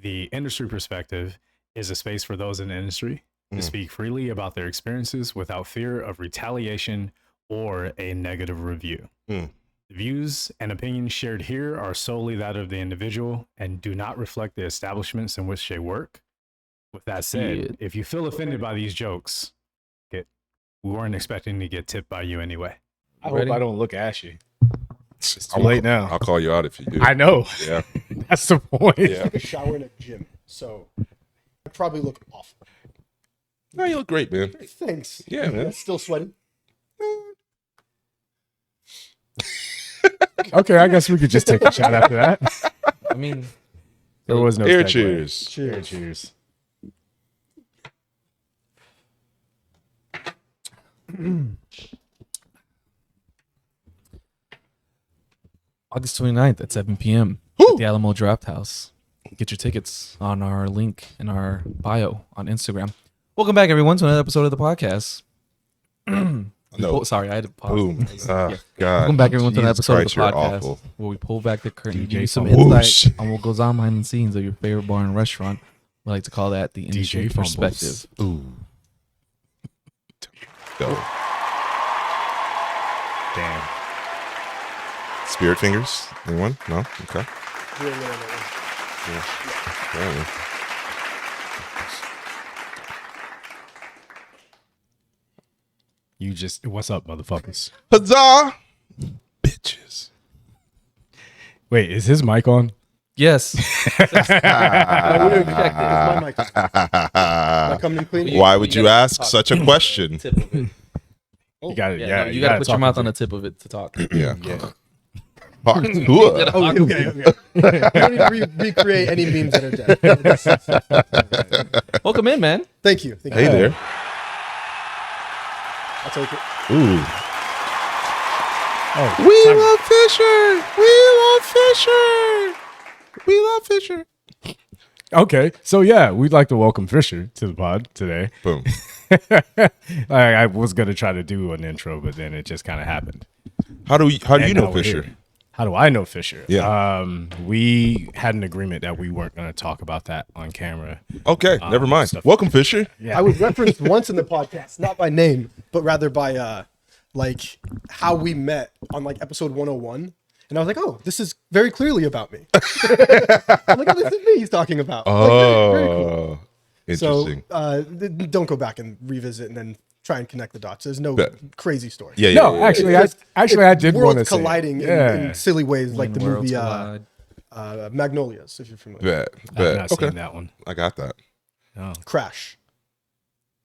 the industry perspective is a space for those in the industry to speak freely about their experiences without fear of retaliation or a negative review. The views and opinions shared here are solely that of the individual and do not reflect the establishments in which they work. With that said, if you feel offended by these jokes, we weren't expecting to get tipped by you anyway. I hope I don't look ashy. It's too late now. I'll call you out if you do. I know. Yeah. That's the point. Yeah. I took a shower in a gym, so I probably look awful. No, you look great, man. Thanks. Yeah, man. Still sweating. Okay, I guess we could just take a shot after that. I mean, There was no Air segue. cheers. Air cheers. August 29th at 7 p.m. at the Alamo Draft House. Get your tickets on our link in our bio on Instagram. Welcome back, everyone, to another episode of the podcast. No. Sorry, I had to pause. Boom. God. Welcome back, everyone, to another Jesus episode Christ, of the you're podcast awful. where we pull back the curtain and DJ give you some Fumbles. insight on what goes on behind the scenes of your favorite bar and restaurant. We like to call that the industry DJ Fumbles. perspective. Ooh. Go. Damn. Spirit fingers? Anyone? No? Okay. No. Yeah. You just, what's up, motherfuckers? Huzzah! Bitches. Wait, is his mic on? Yes. I would have expected. Is my mic on? Am I coming in clean? Why would you ask such a question? Tip of it. You got it. Yeah, Yeah, no, you got to put your talk mouth into on it. the tip of it to talk. Yeah. Yeah. Oh, okay. You don't need to recreate any memes that are dead. Welcome in, man. Thank you. Thank you. Hey there. I'll take it. Ooh. Oh, We Simon. love Fisher. Okay, so yeah, we'd like to welcome Fischer to the pod today. Boom. I was gonna try to do an intro, but then it just kind of happened. How do you And know now we're Fisher? here. How do I know Fischer? Yeah. We had an agreement that we weren't gonna talk about that on camera. Okay, never mind. stuff. Welcome, Fisher. Yeah, I was referenced once in the podcast, not by name, but rather by like how we met on like episode 101. And I was like, oh, this is very clearly about me. I'm like, oh, this is me he's talking about. Like, very cool. Interesting. So don't go back and revisit and then try and connect the dots. There's no Bet. crazy story. yeah. no, actually, It's I did want to worlds say, colliding yeah. in silly ways, like the When worlds movie collide. Magnolias, if you're familiar. Bet. I've not Okay. seen that one. I got that. No, Crash.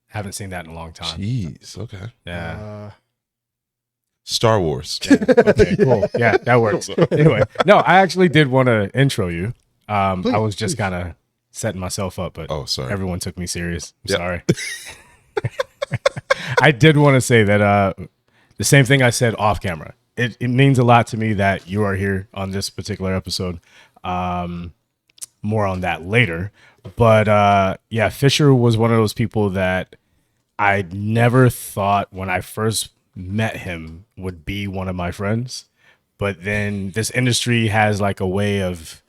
haven't seen that in a long time. Jeez. Okay. Yeah. Star Wars. Okay, cool. Yeah, that works. Anyway, no, I actually did want to intro you. I was just kind of setting myself up, but Oh, sorry. everyone took me serious. I'm Yep. sorry. I did want to say that the same thing I said off camera. It means a lot to me that you are here on this particular episode. More on that later. But yeah, Fischer was one of those people that I never thought when I first met him would be one of my friends. But then this industry has like a way of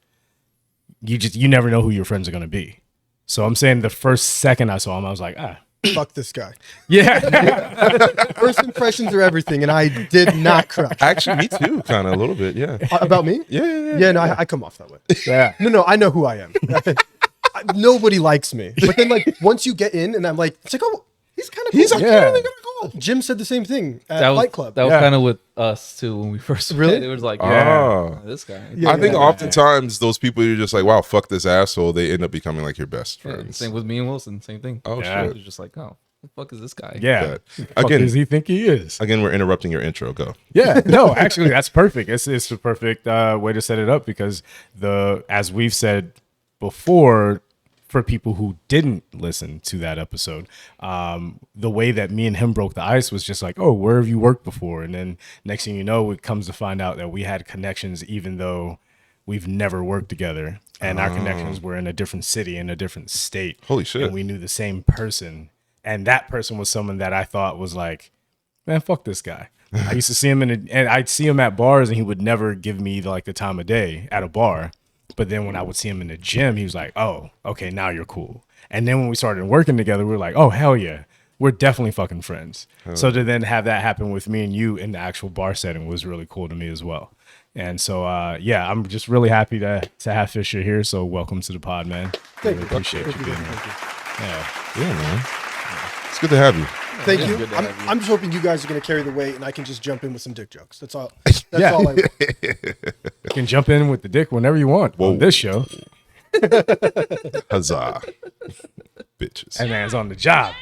you never know who your friends are going to be. So I'm saying the first second I saw him, I was like, Fuck this guy. yeah. First impressions are everything, and I did not crash. Actually, me too. Kind of a little bit. Yeah. About me? Yeah. Yeah, no, I come off that way. Yeah. No, I know who I am. Nobody likes me. But then, like, once you get in, and I'm like, it's like, oh, he's kind of cool. He's Like, yeah. Jim said the same thing at That was, Fight Club. That was Yeah. kind of with us too when we first Really? met. It was like, Oh. this guy. Yeah. I think oftentimes those people you're just like, wow, fuck this asshole. They end up becoming like your best Yeah, friends. same with me and Wilson. Same thing. Oh, Yeah. It shit. was just like, oh, the fuck is this guy? Yeah. Bet. Fuck Again, does he think he is? again, we're interrupting your intro. Go. Yeah, no, actually, that's perfect. It's the perfect way to set it up because as we've said before, for people who didn't listen to that episode, the way that me and him broke the ice was just like, oh, where have you worked before? And then next thing you know, it comes to find out that we had connections, even though we've never worked together, and our connections were in a different city, in a different state. Holy shit. And we knew the same person, and that person was someone that I thought was like, man, fuck this guy. I used to see him and I'd see him at bars, and he would never give me like the time of day at a bar. But then when I would see him in the gym, he was like, oh, okay, now you're cool. And then when we started working together, we were like, oh, hell yeah. We're definitely fucking friends. So to then have that happen with me and you in the actual bar setting was really cool to me as well. And so, yeah, I'm just really happy to have Fischer here. So welcome to the pod, man. Really appreciate you being here. Yeah, man. It's good to have you. Thank you. I'm just hoping you guys are going to carry the weight and I can just jump in with some dick jokes. That's all. That's all I want. You can jump in with the dick whenever you want on this show. Huzzah. Bitches. That man's on the job.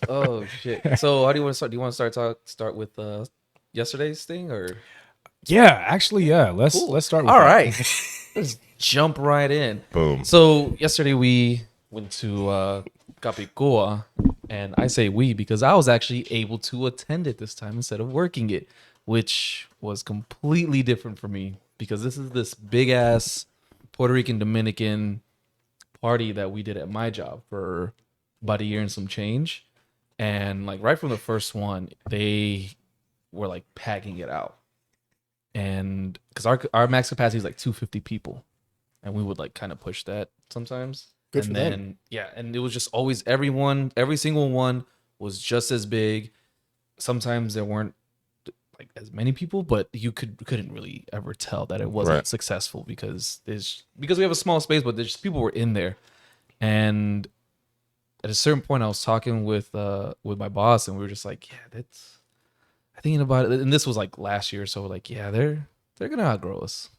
Oh shit! So how do you want to start? Do you want to start with yesterday's thing or? Yeah, actually, yeah. Let's start with All that. right. Let's jump right in. Boom. So yesterday we went to Capicua, and I say we because I was actually able to attend it this time instead of working it, which was completely different for me because this is this big ass Puerto Rican Dominican party that we did at my job for about a year and some change. And like right from the first one, they were like packing it out. And because our max capacity is like 250 people. And we would like kind of push that sometimes. Good and for then them. yeah, and it was just always every single one was just as big. Sometimes there weren't like as many people, but you couldn't really ever tell that it wasn't successful because we have a small space, but there's just people were in there. And at a certain point I was talking with my boss and we were just like, yeah, that's thinking about it. And this was like last year, so like, yeah, they're gonna outgrow us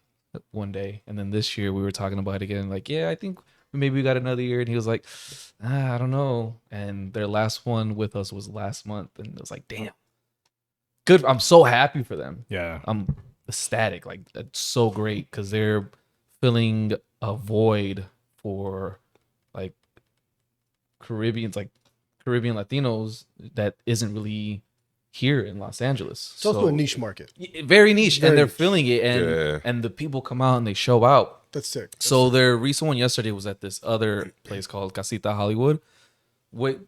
one day. And then this year we were talking about it again, like, yeah, I think maybe we got another year. And he was like, I don't know. And their last one with us was last month, and it was like, damn. Good. I'm so happy for them. Yeah. I'm ecstatic. Like, that's so great because they're filling a void for like Caribbean Latinos that isn't really here in Los Angeles. It's also a niche market. Very niche, Very and they're niche. filling it, and the people come out and they show out. That's sick. So their recent one yesterday was at this other place called Casita Hollywood. With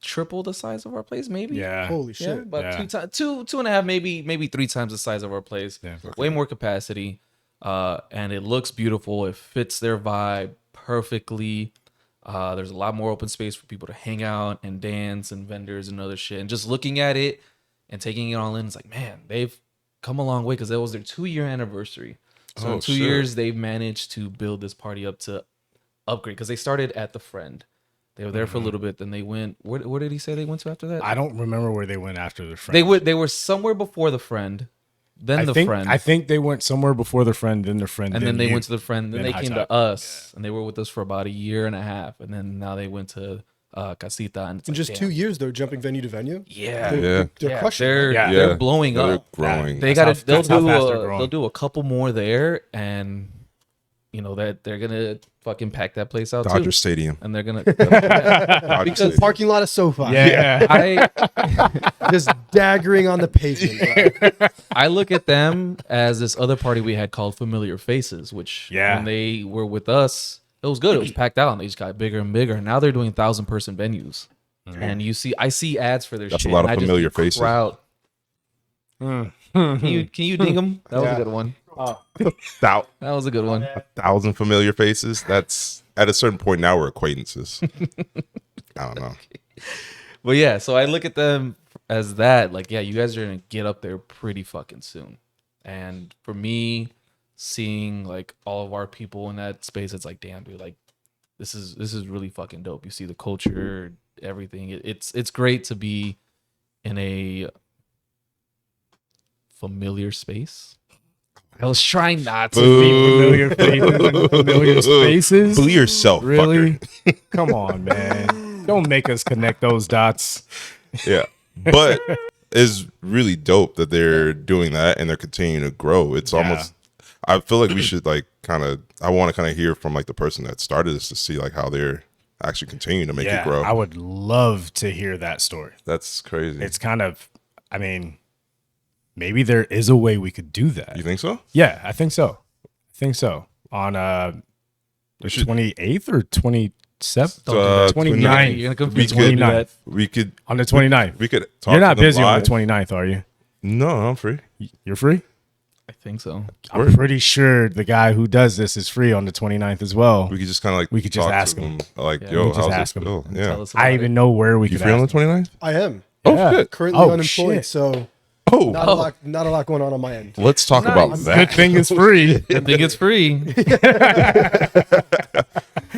triple the size of our place, maybe. Yeah. Holy shit. Yeah, about two and a half, maybe 3 times the size of our place. Yeah. Way more capacity, and it looks beautiful. It fits their vibe perfectly. There's a lot more open space for people to hang out and dance and vendors and other shit. And just looking at it and taking it all in, it's like, man, they've come a long way because that was their 2-year anniversary. So in 2 years, they've managed to build this party up to upgrade because they started at the Friend. They were there for a little bit. Then they went. Where did he say they went to after that? I don't remember where they went after the Friend. They were somewhere before the Friend, then Friend. I think they went somewhere before the Friend, then the Friend, and then they went to the Friend. Then then they came High to us, and they were with us for about 1.5 years, and then now they went to Casita. And it's In like, just damn. 2 years, they're jumping venue to venue. Yeah, Yeah. They're crushing. They're blowing They're up. growing. They That's got how- that's how fast they're growing. they'll do a couple more there, and you know that they're gonna fucking pack that place out Dodger too. Stadium. And they're gonna Dodger The Stadium. parking lot of SoFi. Yeah. Just daggering on the pavement. bro. I look at them as this other party we had called Familiar Faces, which Yeah. when they were with us, it was good. It was packed out, and they just got bigger and bigger. Now they're doing 1,000-person venues, and I see ads for their That's a shit. lot of and I just familiar see faces. crowd. Can you ding them? That was Yeah. a good one. That That was a good one. 1,000 familiar faces. That's at a certain point now we're acquaintances. I don't know. But yeah, so I look at them as that. Like, yeah, you guys are gonna get up there pretty fucking soon. And for me, seeing like all of our people in that space, it's like, damn, dude, like this is really fucking dope. You see the culture, everything. It's great to be in a familiar space. I was trying not to be familiar faces. Familiar spaces. Boo yourself, Really? Come on, man. Don't make us connect those dots. Yeah. But it's really dope that they're doing that and they're continuing to grow. It's almost, I feel like we should like I want to kind of hear from like the person that started this to see like how they're actually continuing to make it grow. I would love to hear that story. That's crazy. It's kind of, I mean, maybe there is a way we could do that. You think so? Yeah, I think so. On the 28th or 27th? 29th. You're gonna We confuse could, me with that. we could, On the 29th. we could talk You're not to them busy on live. the 29th, are you? No, I'm free. You're free? I think so. I'm pretty sure the guy who does this is free on the 29th as well. We could just kind of like we could just talk ask to him. Like, Yeah, yo, we just how's ask this him. feel? Tell Yeah. us about I even it. know where we You could free on ask the him. 29th? I am Oh, Yeah. shit. currently Oh, unemployed, shit. so Oh, not a lot going on my end. let's talk about Nice. that. Good thing it's free. I think it's free.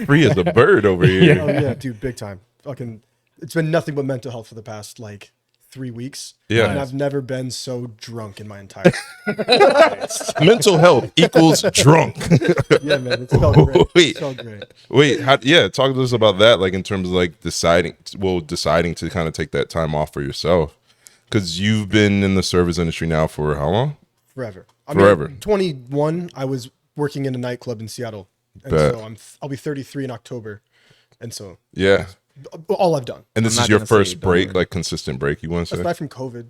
Free as a bird over here. Oh yeah, dude, big time. Fucking, it's been nothing but mental health for the past like 3 weeks. Yeah. and I've never been so drunk in my entire. Mental health equals drunk. Yeah, man, it's felt great. Wait. It's felt great. Wait, talk to us about that, like in terms of like deciding to kind of take that time off for yourself, because you've been in the service industry now for how long? Forever. Forever. 21. I was working in a nightclub in Seattle, and Bet. so I'll be 33 in October, and so Yeah, all I've done and this I'm is not your gonna say first it, don't break, worry. like consistent break. You want to say? aside from COVID.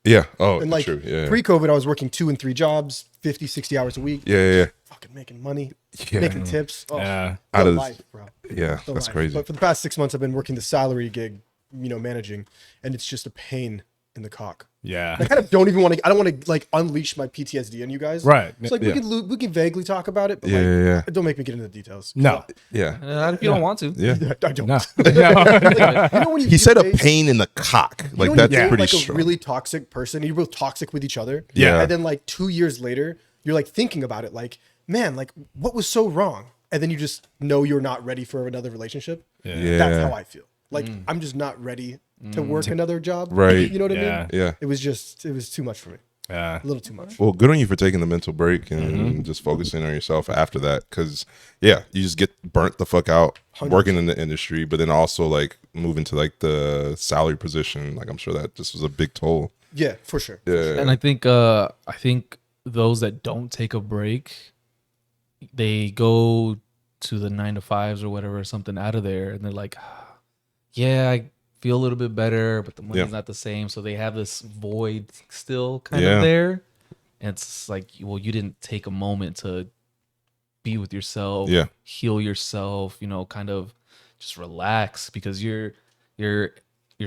Yeah. Oh, And like true. Yeah. pre-COVID, I was working 2 and 3 jobs, 50, 60 hours a week. yeah. Fucking making money, Yeah. making tips. Oh, Yeah. the Out of- life, bro. Yeah, The that's life. crazy. But for the past 6 months, I've been working the salary gig, managing, and it's just a pain in the cock. Yeah. I kind of don't even want to. I don't want to like unleash my PTSD on you guys. Right. It's like Yeah. we can vaguely talk about it, but Yeah, like, yeah. don't make me get into the details. No. Yeah. If you don't want to. Yeah. I don't. No. You know when you He said a date- pain in the cock. you Like know when that's you date, pretty like strong. a really toxic person. You're both toxic with each other. Yeah. And then like 2 years later, you're like thinking about it, like, man, like what was so wrong? And then you just know you're not ready for another relationship. Yeah. That's how I feel. Like I'm just not ready to work another job. Right. You know what I Yeah. mean? Yeah. It was too much for me. Yeah. A little too much. Well, good on you for taking the mental break and Mm-hmm. just focusing on yourself after that. Because, yeah, you just get burnt the fuck out working in the industry, but then also like moving to like the salary position. Like, I'm sure that just was a big toll. Yeah, for sure. Yeah. And I think those that don't take a break, they go to the 9 to 5s or whatever, something out of there, and they're like, yeah, I feel a little bit better, but the money's not the same. So they have this void still kind Yeah. of there. And it's like, well, you didn't take a moment to be with yourself, Yeah. heal yourself, kind of just relax, because your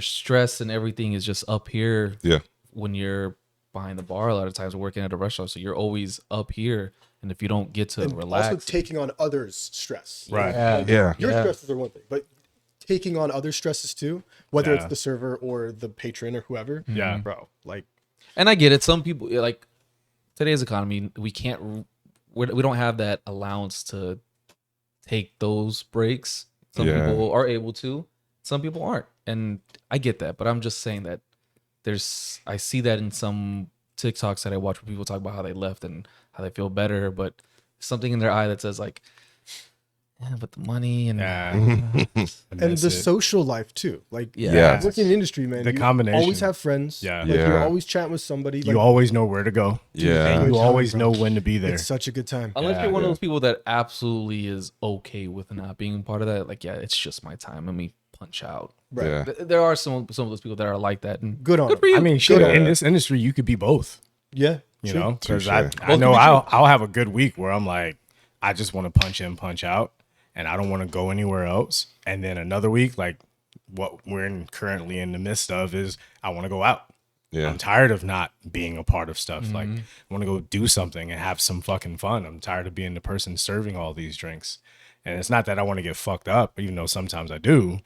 stress and everything is just up here. Yeah. When you're behind the bar a lot of times working at a restaurant, so you're always up here, and if you don't get to And relax, also taking on others' stress. Right. Yeah. Your Yeah. stresses are one thing, but taking on other stresses too, whether Yeah. it's the server or the patron or whoever. Yeah. Bro, like and I get it, some people, like today's economy, we don't have that allowance to take those breaks. Some Yeah. people are able to, some people aren't, and I get that, but I'm just saying that I see that in some TikToks that I watch where people talk about how they left and how they feel better, but something in their eye that says like, yeah, but the money and Yeah. and the social life too. Like Yeah. working in the industry, man. The you combination. always have friends. Yeah. Like Yeah. you're always chatting with somebody. Like You always know where to go. Yeah. And you Good always time, know bro. when to be there. it's such a good time. unless Yeah. you're one of those people that absolutely is okay with not being part of that, like, yeah, it's just my time, let me punch out. Right. Yeah. There are some of those people that are like that, and Good on good them. for you. I mean, shit, Yeah. in this industry, you could be both. Yeah. You true. know, because Touche. I Both know can be I'll have a good week where I'm like, I just want to punch in, punch out, and I don't want to go anywhere else. And then another week, like what we're currently in the midst of, is I want to go out. Yeah. I'm tired of not being a part of stuff. Like, I want to go do something and have some fucking fun. I'm tired of being the person serving all these drinks. And it's not that I want to get fucked up, even though sometimes I do.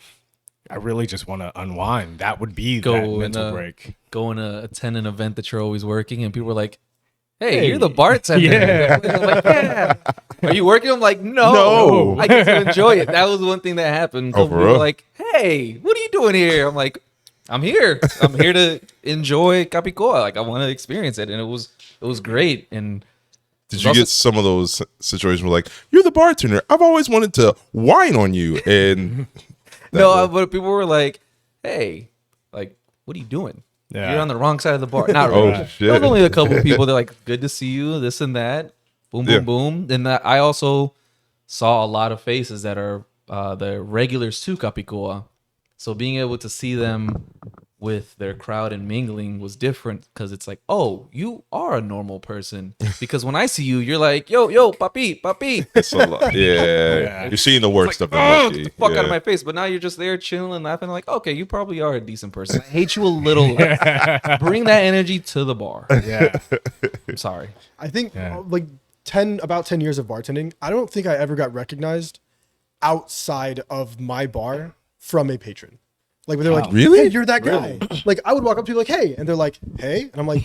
I really just want to unwind. That would be Go that and, mental break. Going to attend an event that you're always working, and people are like, hey, you're the bartender. Yeah. I'm like, yeah. Are you working? I'm like, no. No. I get to enjoy it. That was one thing that happened. Oh, Some for people were real? like, hey, what are you doing here? I'm like, I'm here. I'm here to enjoy Capicoa. Like, I want to experience it. And it was great. And Did you get some of those situations where like, you're the bartender, I've always wanted to whine on you, and but people were like, hey, like, what are you doing? Yeah. You're on the wrong side of the bar. Not Oh, really. shit. There was only a couple of people that like, good to see you, this and that. Boom, boom, Yeah. boom. And that I also saw a lot of faces that are the regulars to Capicoa. So being able to see them with their crowd and mingling was different because it's like, oh, you are a normal person. Because when I see you, you're like, yo, papi. It's a lot. Yeah. You're seeing the worst of them. Oh, get the fuck out of my face. But now you're just there chilling and laughing like, okay, you probably are a decent person. I hate you a little less. Bring that energy to the bar. Yeah. I'm sorry. I think like about 10 years of bartending, I don't think I ever got recognized outside of my bar from a patron. Like they're like, really? Hey, you're that guy. Like I would walk up to people like, hey, and they're like, hey, and I'm like,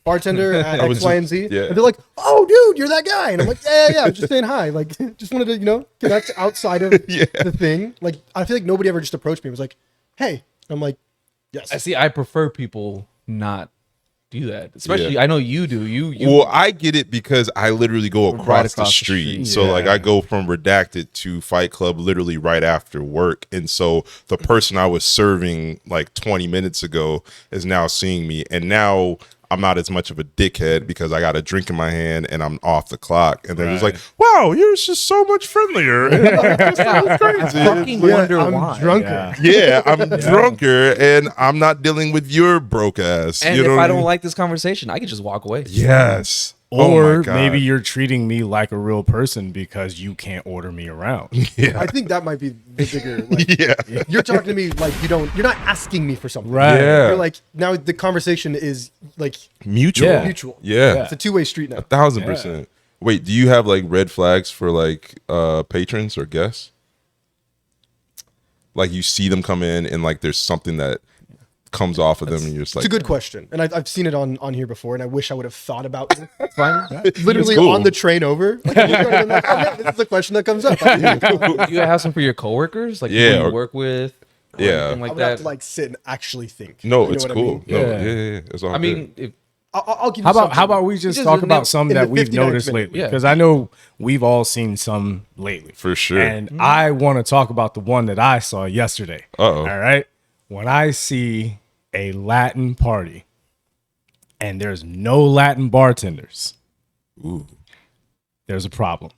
bartender at X, Y, and Z. Yeah. And they're like, oh, dude, you're that guy. And I'm like, yeah, I'm just saying hi. Like, just wanted to, connect outside of the thing. Like, I feel like nobody ever just approached me. It was like, hey. And I'm like, yes. I see. I prefer people not do that. Especially, I know you do. You Well, I get it because I literally go across the street. So like I go from Redacted to Fight Club literally right after work. And so the person I was serving like 20 minutes ago is now seeing me. And now I'm not as much of a dickhead because I got a drink in my hand and I'm off the clock. And they're just like, wow, you're just so much friendlier. That's crazy. I fucking wonder why. I'm drunker. Yeah, I'm drunker and I'm not dealing with your broke ass. And you know if what I don't mean? like this conversation, I could just walk away. Yes. Or Oh my God. maybe you're treating me like a real person because you can't order me around. I think that might be the bigger. Like, you're talking to me like you're not asking me for something. Right. Yeah. You're like, now the conversation is like Mutual. Yeah. mutual. Yeah. It's a two-way street now. 1,000%. Wait, do you have like red flags for like patrons or guests? Like you see them come in and like there's something that comes off of them and you're just like, It's a good question. And I've seen it on here before, and I wish I would have thought about this. That's fine. Literally cool. on the train over. Like, I'm like, oh, yeah, this is a question that comes up. Do you have some for your coworkers? Like Yeah, people or- you work with? Or Yeah. anything I like would have that? to like sit and actually think. no, You know it's what I cool. mean? No, Yeah. yeah. It's all I good. mean, if, I'll give you How about something. we just Just talk name- about some in that the we've 59th noticed minute. lately? Yeah. Because I know we've all seen some lately. For sure. And I want to talk about the one that I saw yesterday. Uh-oh. All right. When I see a Latin party and there's no Latin bartenders, there's a problem.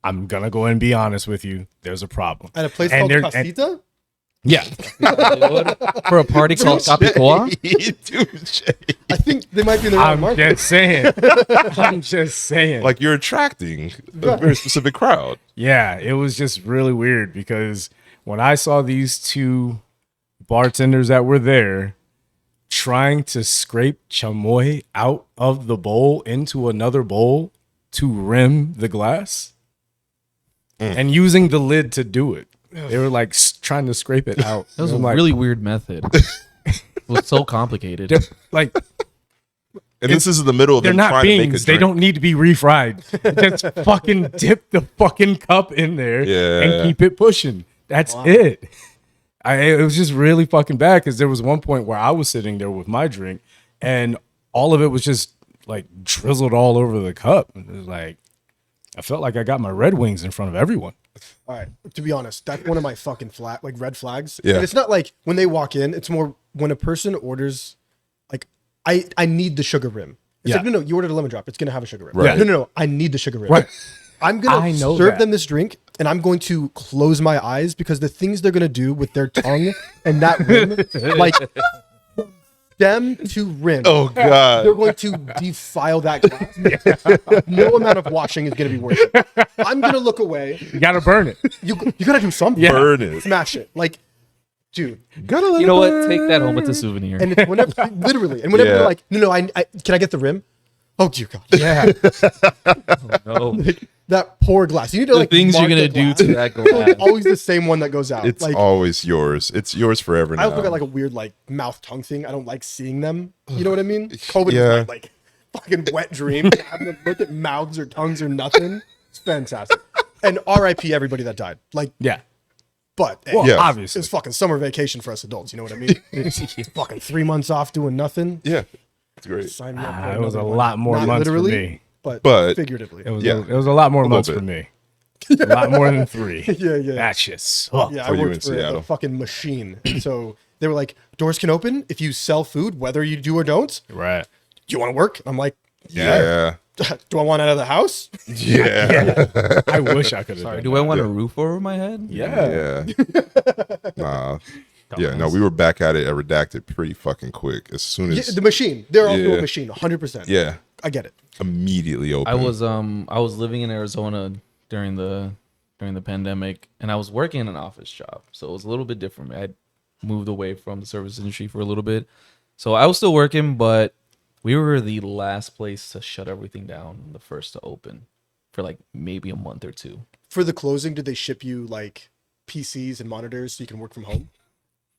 I'm going to go and be honest with you. There's a problem. At a place And called there- Casita? Yeah. for a party called Capicoa? I think they might be in the right I'm market. just saying. I'm just saying. Like you're attracting a very specific crowd. Yeah, it was just really weird because when I saw these two bartenders that were there trying to scrape chamoy out of the bowl into another bowl to rim the glass and using the lid to do it. They were like trying to scrape it out. That was a I'm like, really weird method. It was so complicated. they're- like And this is in the middle of they're them not trying to make a beans. They drink. don't need to be refried. Just fucking dip the fucking cup in there Yeah. and keep it pushing. That's it. It was just really fucking bad because there was one point where I was sitting there with my drink and all of it was just like drizzled all over the cup. It was like I felt like I got my Red Wings in front of everyone. All right. To be honest, that's one of my fucking red flags. Yeah. And it's not like when they walk in, it's more when a person orders, like, I need the sugar rim. It's Yeah. like, no, you ordered a lemon drop. It's going to have a sugar rim. Right. No, I need the sugar rim. Right. I'm going I to know serve that. them this drink and I'm going to close my eyes because the things they're going to do with their tongue and that rim, like, stem to rim. Oh God. They're going to defile that glass. No amount of washing is going to be worth it. I'm going to look away. You gotta burn it. You got to do something. Yeah. Burn it. Smash it. Like, dude. Gotta let You it know what? burn. Take that home. It's a souvenir. And it's whenever, literally, and whenever Yeah. they're like, no, I can I get the rim? Oh, dear God. Yeah. no. That poor glass. You need to The like things you're mark gonna the do glass. to that It's glass. always the same one that goes out. It's like, always yours. It's yours forever now. I also got like a weird like mouth tongue thing. I don't like seeing them. You know what I mean? COVID Yeah. is my like fucking wet dream. Having to look at mouths or tongues or nothing. It's fantastic. And RIP everybody that died. Like, Yeah. but hey, Well, Yeah. obviously. it's fucking summer vacation for us adults. You know what I mean? Fucking 3 months off doing nothing. Yeah. It's great. Sign me up for It was a another one. lot more Not months literally, for me. But- figuratively. It was Yeah. it was a lot more months bit. for me. A lot more than 3. Yeah. That shit sucked. Yeah, for I you in worked for a Seattle. fucking machine. So they were like, doors can open if you sell food, whether you do or don't. Right. Do you want to work? I'm like, Yeah. do I want out of the house? Yeah. I wish I could have Sorry, done do I want a roof over my head? that. Yeah. Yeah. Nah. Yeah, no, we were back at it at Redacted pretty fucking quick. As soon as the machine, they're also a machine, 100%. Yeah, I get it. immediately open. I was living in Arizona during the pandemic, and I was working in an office job, so it was a little bit different. I moved away from the service industry for a little bit, so I was still working, but we were the last place to shut everything down, the first to open for like maybe a month or two. For the closing, did they ship you like PCs and monitors so you can work from home?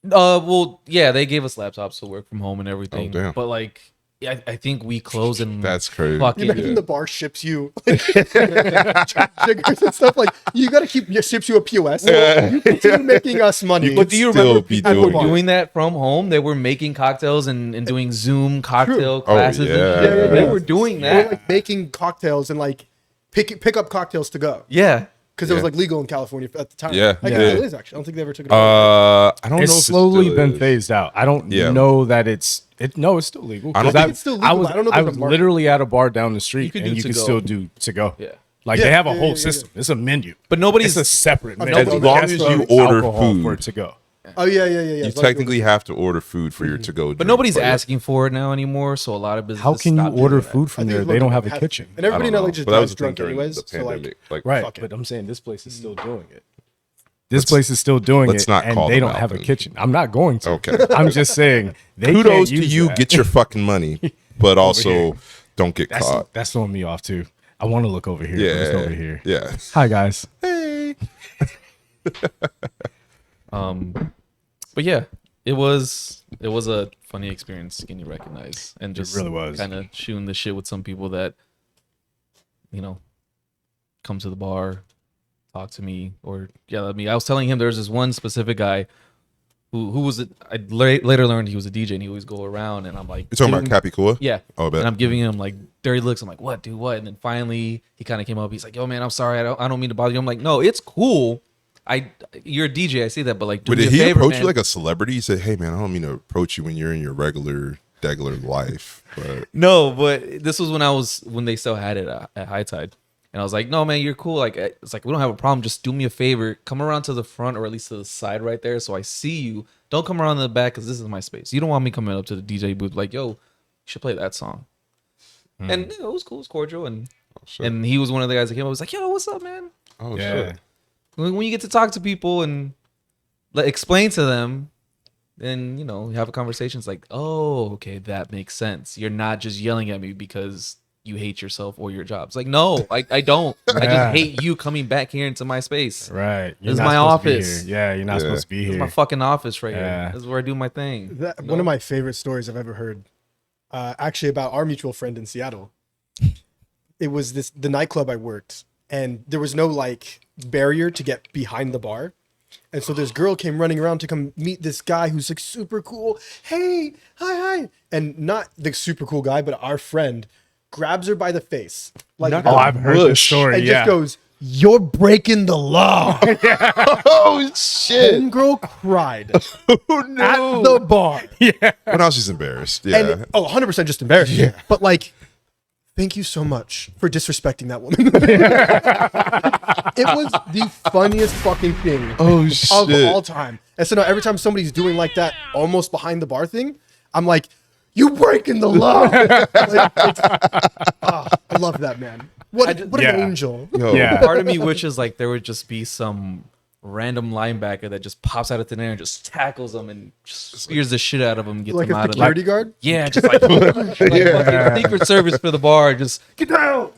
Well, yeah, they gave us laptops to work from home and everything. Oh, damn. But like, I think we closed in. That's crazy. Fucking, Imagine the bar ships you jiggers and stuff like you got to ships you a POS. You continue making us money. But do you Still remember be people doing were it. doing that from home? They were making cocktails and doing Zoom cocktail Oh, classes. yeah. And shit. Yeah. They were doing They were that. like making cocktails and like pick up cocktails to go Yeah. because it was like legal in California at the time. Yeah. I guess Yeah. it is actually. I don't think they ever took it away. I don't know. It's if it slowly still been is. phased out. I don't know that it's still legal. I don't 'Cause think it's still legal, but I don't know if I there's was a market. literally at a bar down the street, You could and do you can to-go. still do to go. Yeah. Like Yeah, they have a yeah, whole yeah, system. It's a menu. But nobody's It's a separate menu. As long That's as the you order alcohol food. for it to go. Oh yeah. You As long as technically have to order food for your to go. But nobody's asking for it now anymore. So a lot of businesses. How can you stopped order doing that. food I from think there? it's They don't have looking a at- kitchen. and everybody in LA just but that drives was the thing drunk during anyways. the So like, pandemic. Like, Right, Fuck it. but I'm saying this place is still doing it. This place is still doing let's it, not and call they them don't out have a then. kitchen. I'm not going to. Okay. I'm just saying. They kudos can't to use you. that. Get your fucking money, but also don't get caught. That's throwing me off too. I want to look over here. Yeah. But it's over here. Yeah. Hi guys. Hey. But yeah, it was a funny experience getting recognized and just really was. kind of shooting the shit with some people that, come to the bar, talk to me, or yell at me. I was telling him there's this one specific guy who was I later learned he was a DJ and he always go around and I'm like, You're talking about Capicua? yeah. Oh, I bet. And I'm giving him like dirty looks. I'm like, what, dude, what? And then finally he kind of came up. He's like, yo, man, I'm sorry. I don't mean to bother you. I'm like, no, it's cool. You're a DJ. I see that, but like, do But me did a he favor, approach man. you like a celebrity? He said, "Hey, man, I don't mean to approach you when you're in your regular life." But No, but this was when they still had it at High Tide. And I was like, no, man, you're cool. Like, it's like, we don't have a problem. Just do me a favor. Come around to the front or at least to the side right there so I see you. Don't come around to the back because this is my space. You don't want me coming up to the DJ booth like, yo, you should play that song. And it was cool. It was cordial. And shit. and he was one of the guys that came up. Was like, yo, what's up, man? oh Yeah. shit, When you get to talk to people and explain to them, then, you have a conversation. It's like, oh, okay, that makes sense. You're not just yelling at me because you hate yourself or your job. It's like, no, I don't. I Yeah. just hate you coming back here into my space. Right. This is not my supposed to be office. here. Yeah, you're not Yeah. supposed to be This is here. my fucking office right Yeah. here. This is where I do my thing. One of my favorite stories I've ever heard, actually about our mutual friend in Seattle. It was the nightclub I worked, and there was no like barrier to get behind the bar. And so this girl came running around to come meet this guy who's like super cool. Hey, hi. And not the super cool guy, but our friend grabs her by the face. Like, Oh, I've heard this story. and Yeah. just goes, "You're breaking the law." oh shit! Homegirl cried Oh no! at the bar. Well, now she's embarrassed. Yeah. And 100% just embarrassed. Yeah. But like, thank you so much for disrespecting that woman. It was the funniest fucking thing oh of shit! all time. And so now every time somebody's doing like that almost behind the bar thing, I'm like, you breaking the law. I love that, man. What an Yeah. angel. Yo, Yeah. Part of me wishes like there would just be some random linebacker that just pops out of thin air and just tackles them and just spears the shit out of them and gets Like them a out of security guard. Yeah, just like, fucking Secret Service for the bar. Just get down.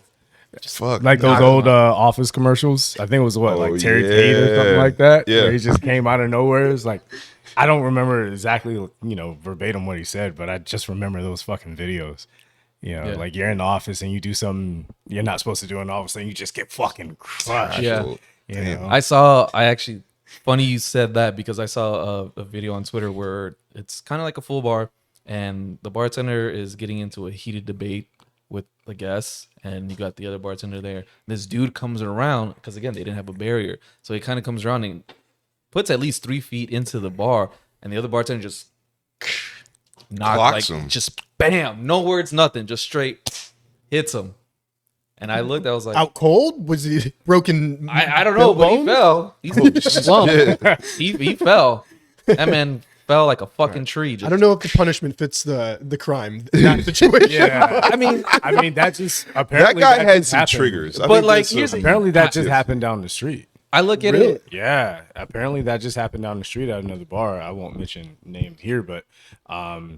Fuck. Like those old Office commercials. I think it was like Terry Tate or something like that. Yeah. Where he just came out of nowhere. It's like, I don't remember exactly, verbatim what he said, but I just remember those fucking videos. Yeah. Like you're in the office and you do something you're not supposed to do in the office and you just get fucking crushed. Yeah. You know? I actually, funny you said that because I saw a video on Twitter where it's kind of like a full bar and the bartender is getting into a heated debate with the guests and you got the other bartender there. This dude comes around because again, they didn't have a barrier. So he kind of comes around and puts at least 3 feet into the bar and the other bartender just Clocks him. just bam, no words, nothing, just straight hits him. And I looked, I was like, Out cold? Was he broken? I don't know, but he bones? fell. He's slumped. He fell. That man fell like a fucking tree. I don't know if the punishment fits the crime in that situation. Yeah, I mean that just That apparently guy had just some happened. triggers. I But, think like, there's here's some- Apparently that just happened down the street. I look at Really? it. Yeah, apparently that just happened down the street at another bar. I won't mention names here, but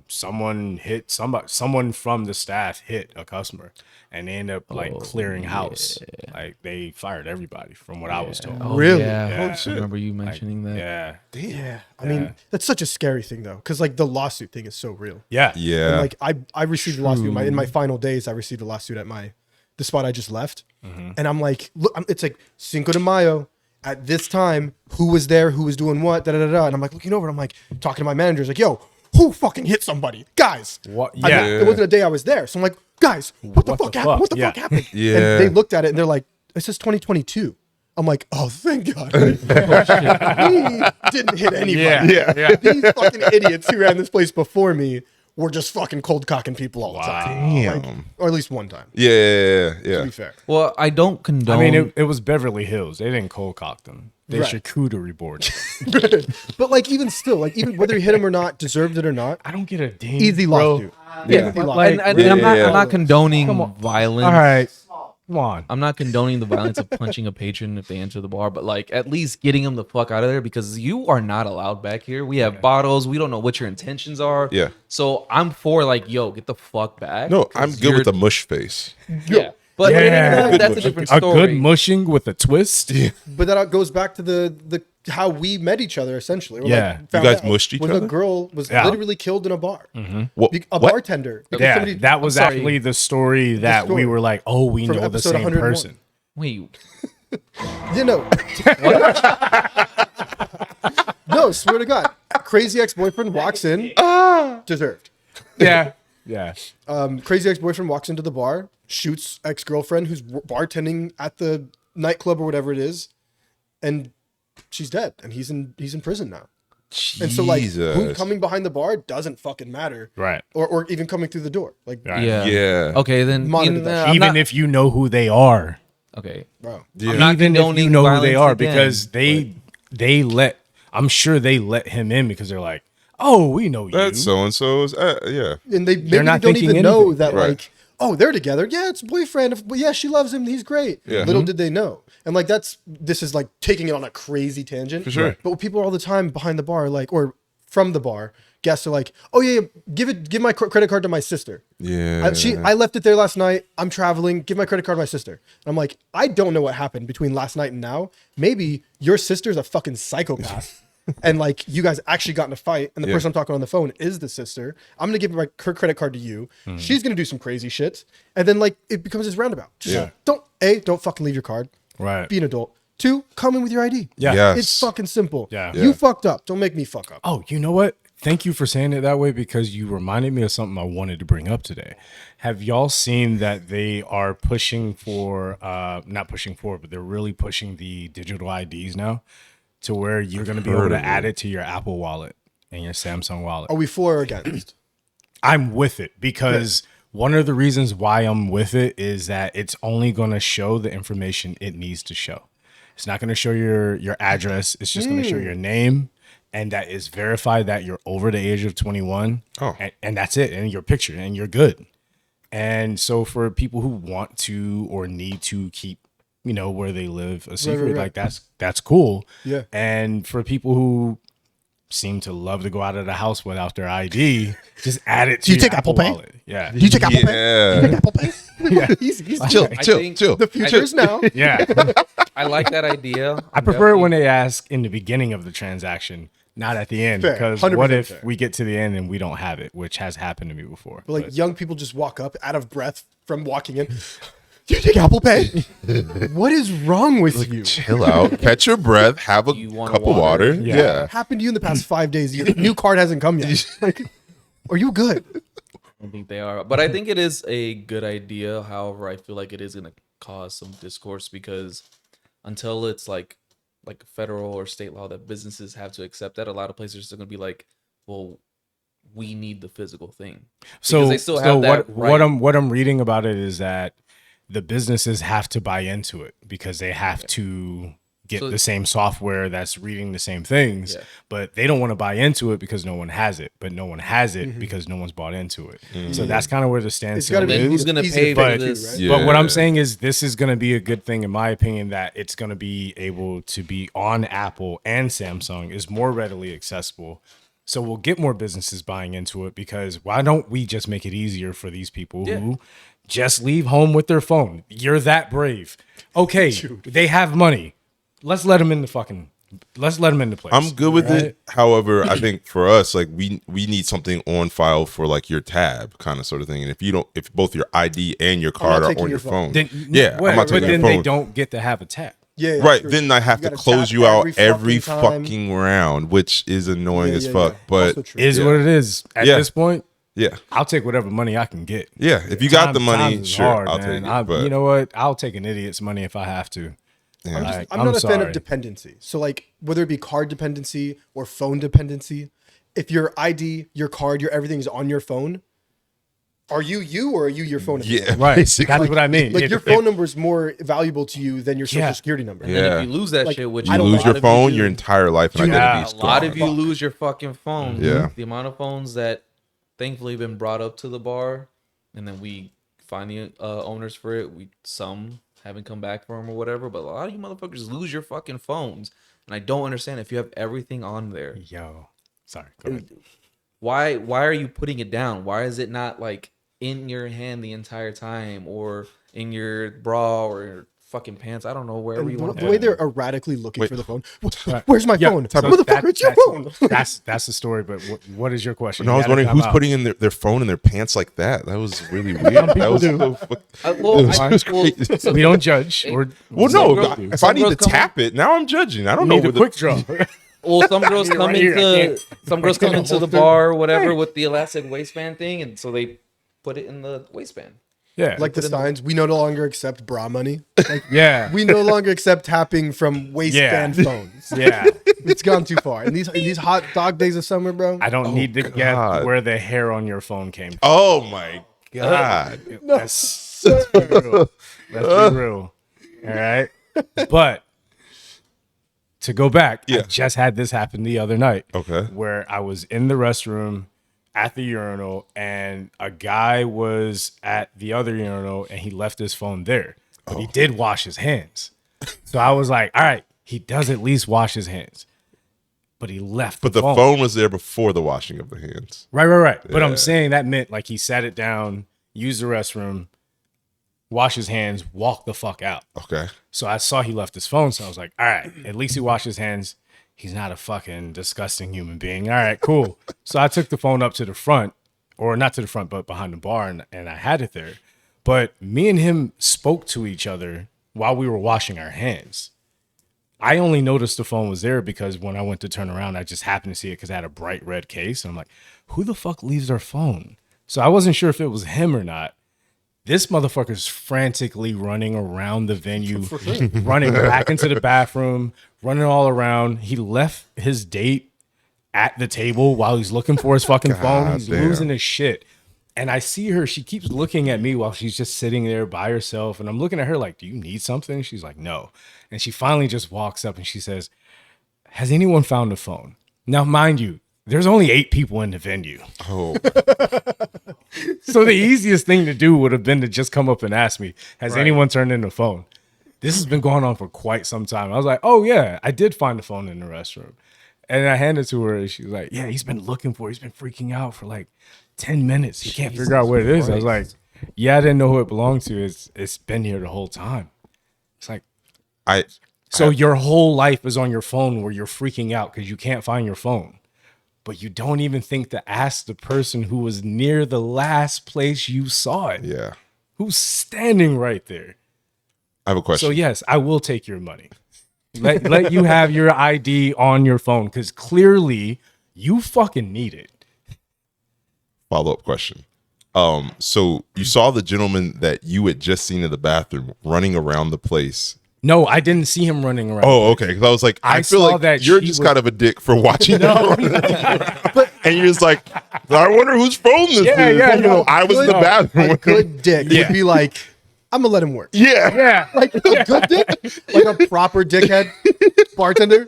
someone hit someone from the staff hit a customer, and they ended up like clearing house. Like they fired everybody, from what I was told. Oh, Really? Yeah. Yeah. I remember you mentioning that. Yeah, Yeah. I mean, that's such a scary thing though, because like the lawsuit thing is so real. yeah, Yeah. And like I received a lawsuit in my final days. I received a lawsuit at the spot I just left, and I'm like, look, it's like Cinco de Mayo. At this time, who was there? Who was doing what? Da da da da. And I'm like looking over. And I'm like talking to my managers, like, "Yo, who fucking hit somebody, guys?" What? I mean, Yeah. it wasn't a day I was there, so I'm like, "Guys, what the fuck happened? What the Yeah. fuck happened?" Yeah. And they looked at it and they're like, "It says 2022." I'm like, "Oh, thank God." We didn't hit anybody. Yeah. These fucking idiots who ran this place before me were just fucking cold cocking people all the time. Damn. Like, or at least one time. Yeah. To be fair. Well, I don't condone. I mean, it was Beverly Hills. They didn't cold cock them. They Right. charcuterie board them. But like even still, like even whether you hit him or not, deserved it or not, I don't get a ding. easy bro. lawsuit. yeah, Easy and, lawsuit. and Yeah, I'm, not, yeah. I'm not condoning violence. All right, come on. I'm not condoning the violence of punching a patron if they enter the bar, but like at least getting them the fuck out of there, because you are not allowed back here. We have bottles. We don't know what your intentions are. Yeah. So I'm for like, yo, get the fuck back. No, 'cause I'm good you're- with the mush face. Yeah. But Yeah. that's a different A story. good mushing with a twist. But that goes back to the how we met each other essentially. We're Yeah. found You guys out mushed each when other? the girl was Yeah. literally killed in a bar. What? A what? bartender. because Yeah, somebody- that was I'm sorry. actually the story that we story. were like, oh, we From know the episode same 101. person. Wait, You know. No, swear to God. Crazy ex-boyfriend walks in. Deserved. Yeah, yeah. Crazy ex-boyfriend walks into the bar, shoots ex-girlfriend who's bartending at the nightclub or whatever it is, and she's dead. And he's in prison now. And so like who Jesus. coming behind the bar doesn't fucking matter. Right. Or even coming through the door. Like Right. yeah. Yeah. Okay, then Monitor that I'm Even not- if you know who they are, okay. bro. I'm not even if you condoning know who they violence are, again, because they let. I'm sure they let him in because they're like, oh, we know you. That's so and so's. Yeah. And they maybe They're not don't thinking even know anything. that Right. like, oh, they're together. Yeah, it's boyfriend. But yeah, she loves him. He's great. Yeah. Little did they know. And like this is like taking it on a crazy tangent. For sure. But people all the time behind the bar, like, or from the bar, guests are like, oh yeah, give my credit card to my sister. Yeah. I left it there last night. I'm traveling. Give my credit card to my sister. And I'm like, I don't know what happened between last night and now. Maybe your sister's a fucking psychopath. And like you guys actually got in a fight, and the person I'm talking on the phone is the sister. I'm gonna give her credit card to you. She's gonna do some crazy shit, and then like it becomes this roundabout. Just don't fucking leave your card. Right. Be an adult. 2, come in with your ID. Yeah. Yes. It's fucking simple. Yeah. You fucked up. Don't make me fuck up. Oh, you know what? Thank you for saying it that way, because you reminded me of something I wanted to bring up today. Have y'all seen that they are pushing for, not pushing for, but they're really pushing the digital IDs now, to where you're going to be able heard to of add it. it to your Apple Wallet and your Samsung Wallet? Are we for or against? I'm with it, because one of the reasons why I'm with it is that it's only going to show the information it needs to show. It's not going to show your address. It's just going to show your name, and that is verified that you're over the age of 21. Oh. And that's it. And your picture, and you're good. And so for people who want to or need to keep, where they live a secret, right. like that's cool. Yeah. And for people who seem to love to go out of the house without their ID, just add it to you your take Apple Pay? Wallet. Yeah. Do you take Apple Pay? Yeah. Take Apple Pay? Easy. Chill, I chill, think- chill. The future is now. Yeah. I like that idea. I prefer it when they ask in the beginning of the transaction, not at the end. Fair. Because 100% what if fair. we get to the end and we don't have it, which has happened to me before. But like young people just walk up out of breath from walking in. Do you take Apple Pay? What is wrong with you? Chill out. Catch your breath. Have a You want cup of water? water. Yeah. Yeah. Happened to you in the past 5 days? Your new card hasn't come yet. Like, are you good? I think they are, but I think it is a good idea. However, I feel like it is going to cause some discourse, because until it's like federal or state law that businesses have to accept that, a lot of places are going to be like, well, we need the physical thing. So, Because they still have that what right. I'm reading about it is that the businesses have to buy into it, because they have to get the same software that's reading the same things, Yeah. but they don't want to buy into it because no one has it, but no one has it because no one's bought into it. So that's kind of where the standstill gotta be is. Who's gonna easy pay for for you, this? right? Yeah. But what I'm saying is this is going to be a good thing, in my opinion, that it's going to be able to be on Apple and Samsung is more readily accessible. So we'll get more businesses buying into it, because why don't we just make it easier for these people who just leave home with their phone? You're that brave. Okay, they have money. Let's let them in the place. I'm good with it. However, I think for us, like we need something on file for like your tab kind of sort of thing. And if both your ID and your card are taking on your your phone. phone, Then, yeah, I'm not but taking then your phone. they don't get to have a tap. Yeah, Right, sure. then I have to gotta close tap you out every time. fucking round, which is annoying as fuck. Also But true. Is what it is. At Yeah. this point, yeah, I'll take whatever money I can get. yeah. If you got the money, Times is sure, hard, I'll man. take it. But you know what? I'll take an idiot's money if I have to. yeah. I'm not a fan sorry. of dependency. So like whether it be card dependency or phone dependency, if your ID, your card, your everything is on your phone, are you or are you your phone? Yeah, Right. basically. That's what I mean. Like If- your phone number is more valuable to you than your Yeah. social security number. And Yeah. if you lose that Like, shit, which You I don't lose know. your phone, do. your entire life and identity is A lot gone. of you lose your fucking phone. Yeah. The amount of phones that thankfully been brought up to the bar, and then we find the owners for it. Some haven't come back for them or whatever, but a lot of you motherfuckers lose your fucking phones, and I don't understand if you have everything on there. Yo, sorry. Go ahead. Why are you putting it down? Why is it not like in your hand the entire time, or in your bra or your fucking pants? I don't know, wherever you And want the to way they're erratically looking Wait. for the phone. Where's my Yeah, phone? so Motherfucker, it's your phone. That's the story. But what is your question? No, I You was gotta wondering time who's out. putting in their phone in their pants like that. That was really weird. That was so We don't judge. Or well, Some no. girls- If I some need to girls come tap it, now I'm judging. I don't know need a where the quick draw. Well, some girls come right here, I into can't- some girls come can't into the hold bar or whatever with the elastic waistband thing, and so they put it in the waistband. Yeah, Like the Steins, we no longer accept bra money. Like yeah, we no longer accept tapping from waistband phones. yeah. It's gone too far. In these hot dog days of summer, bro. I don't need to God. get where the hair on your phone came from. Oh my god. Let's be real. Let's be real. All right. But to go back, I Yeah. just had this happen the other night. Okay. Where I was in the restroom at the urinal, and a guy was at the other urinal, and he left his phone there. But he did wash his hands. So I was like, all right, he does at least wash his hands. But he left But the phone was there before the washing of the hands. Right. But Yeah. I'm saying that meant like he sat it down, used the restroom, wash his hands, walk the fuck out. Okay. So I saw he left his phone. So I was like, all right, at least he washed his hands. He's not a fucking disgusting human being. All right, cool. So I took the phone up to the front, or not to the front, but behind the bar, and I had it there. But me and him spoke to each other while we were washing our hands. I only noticed the phone was there because when I went to turn around, I just happened to see it because it had a bright red case. And I'm like, who the fuck leaves their phone? So I wasn't sure if it was him or not. This motherfucker's frantically running around the venue, running back into the bathroom, running all around. He left his date at the table while he's looking for his fucking phone. He's damn. losing his shit. And I see her, she keeps looking at me while she's just sitting there by herself. And I'm looking at her like, do you need something? She's like, no. And she finally just walks up and she says, has anyone found a phone? Now, mind you, there's only 8 people in the venue. Oh. So the easiest thing to do would have been to just come up and ask me, has anyone turned in a phone? This has been going on for quite some time. I was like, oh yeah, I did find the phone in the restroom. And I handed it to her and she was like, yeah, he's been looking for it. He's been freaking out for like 10 minutes. He can't figure out where it is. I was like, yeah, I didn't know who it belonged to. It's been here the whole time. It's like, so your whole life is on your phone where you're freaking out because you can't find your phone. But you don't even think to ask the person who was near the last place you saw it. Yeah. Who's standing right there. I have a question. So yes, I will take your money. Let you have your ID on your phone because clearly you fucking need it. Follow-up question. So you saw the gentleman that you had just seen in the bathroom running around the place. No, I didn't see him running around. Oh, okay. Because I was like, I feel saw like that you're she just was- kind of a dick for watching but and you're just like, I wonder whose phone this is. Yeah, You know, I was in the bathroom. A good dick Yeah. would be like, I'm gonna let him work. Yeah. Like a good dick, like a proper dickhead bartender.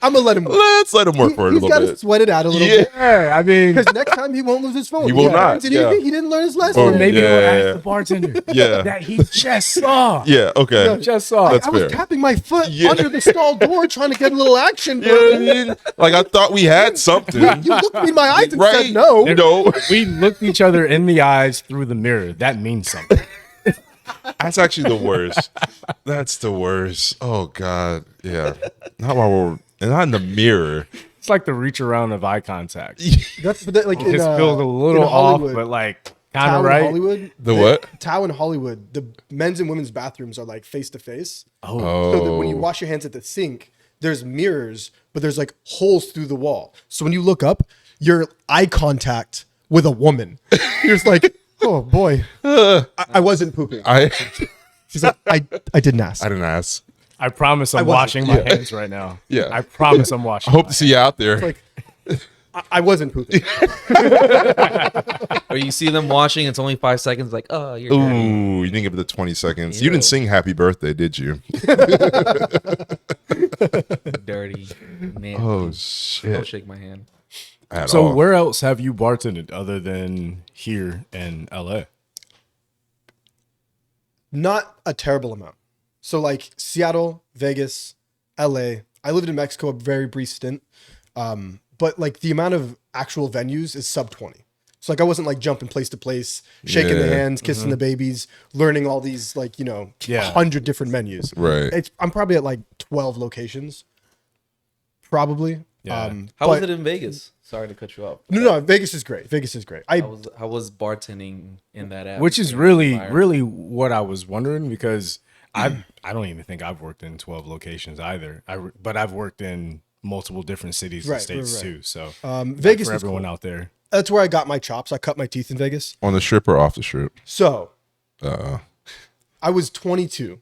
I'm gonna let him work. Let's let him work for it a He's little got to bit. sweat it out a little bit. Yeah, I mean, Because next time he won't lose his phone. He will not, Did yeah. he didn't learn his lesson. Or maybe Yeah. he'll ask the bartender Yeah. that he just saw. Yeah, okay. Just saw. That's I was fair. tapping my foot Yeah. under the stall door trying to get a little action. You know what I mean? Like, I thought we had something. You looked me in my eyes and Right? said no. No. We looked each other in the eyes through the mirror. That means something. That's actually the worst. That's the worst. Oh, God. Yeah. Not while we're... Not in the mirror. It's like the reach around of eye contact. That's but that, like It in, just feels a little in off, Hollywood, but like kind Tao of in right. Hollywood, The what? Tao in Hollywood, the men's and women's bathrooms are like face to face. Oh, So that when you wash your hands at the sink, there's mirrors, but there's like holes through the wall. So when you look up, you're eye contact with a woman. You're just like, oh boy, I wasn't pooping. She's like, I didn't ask. I didn't ask. I promise I'm wasn't- washing my hands right now. Yeah. I promise I'm I washing. hope to see you out there. Like, I wasn't pooping. Or you see them washing, it's only 5 seconds. Like, oh, you're dirty. Ooh, you didn't give it the 20 seconds. You Ew. didn't sing happy birthday, did you? Dirty man. Oh, Don't shit. shake my hand. At So all. where else have you bartended other than here in LA? Not a terrible amount. So like Seattle, Vegas, LA. I lived in Mexico a very brief stint. But like the amount of actual venues is sub 20. So like I wasn't like jumping place to place, shaking the Yeah. hands, kissing the babies, learning all these like, you know, Yeah. 100 different menus. Right. I'm probably at like 12 locations. Probably. Yeah. How was but- it in Vegas? Sorry to cut you off. No, Vegas is great. Vegas is great. How was bartending in that app? Which is really what I was wondering, because I don't even think I've worked in 12 locations either. But I've worked in multiple different cities and Right, states right. too. So Vegas for is everyone cool. out there. That's where I got my chops. I cut my teeth in Vegas. On the strip or off the strip? So Uh, I was 22.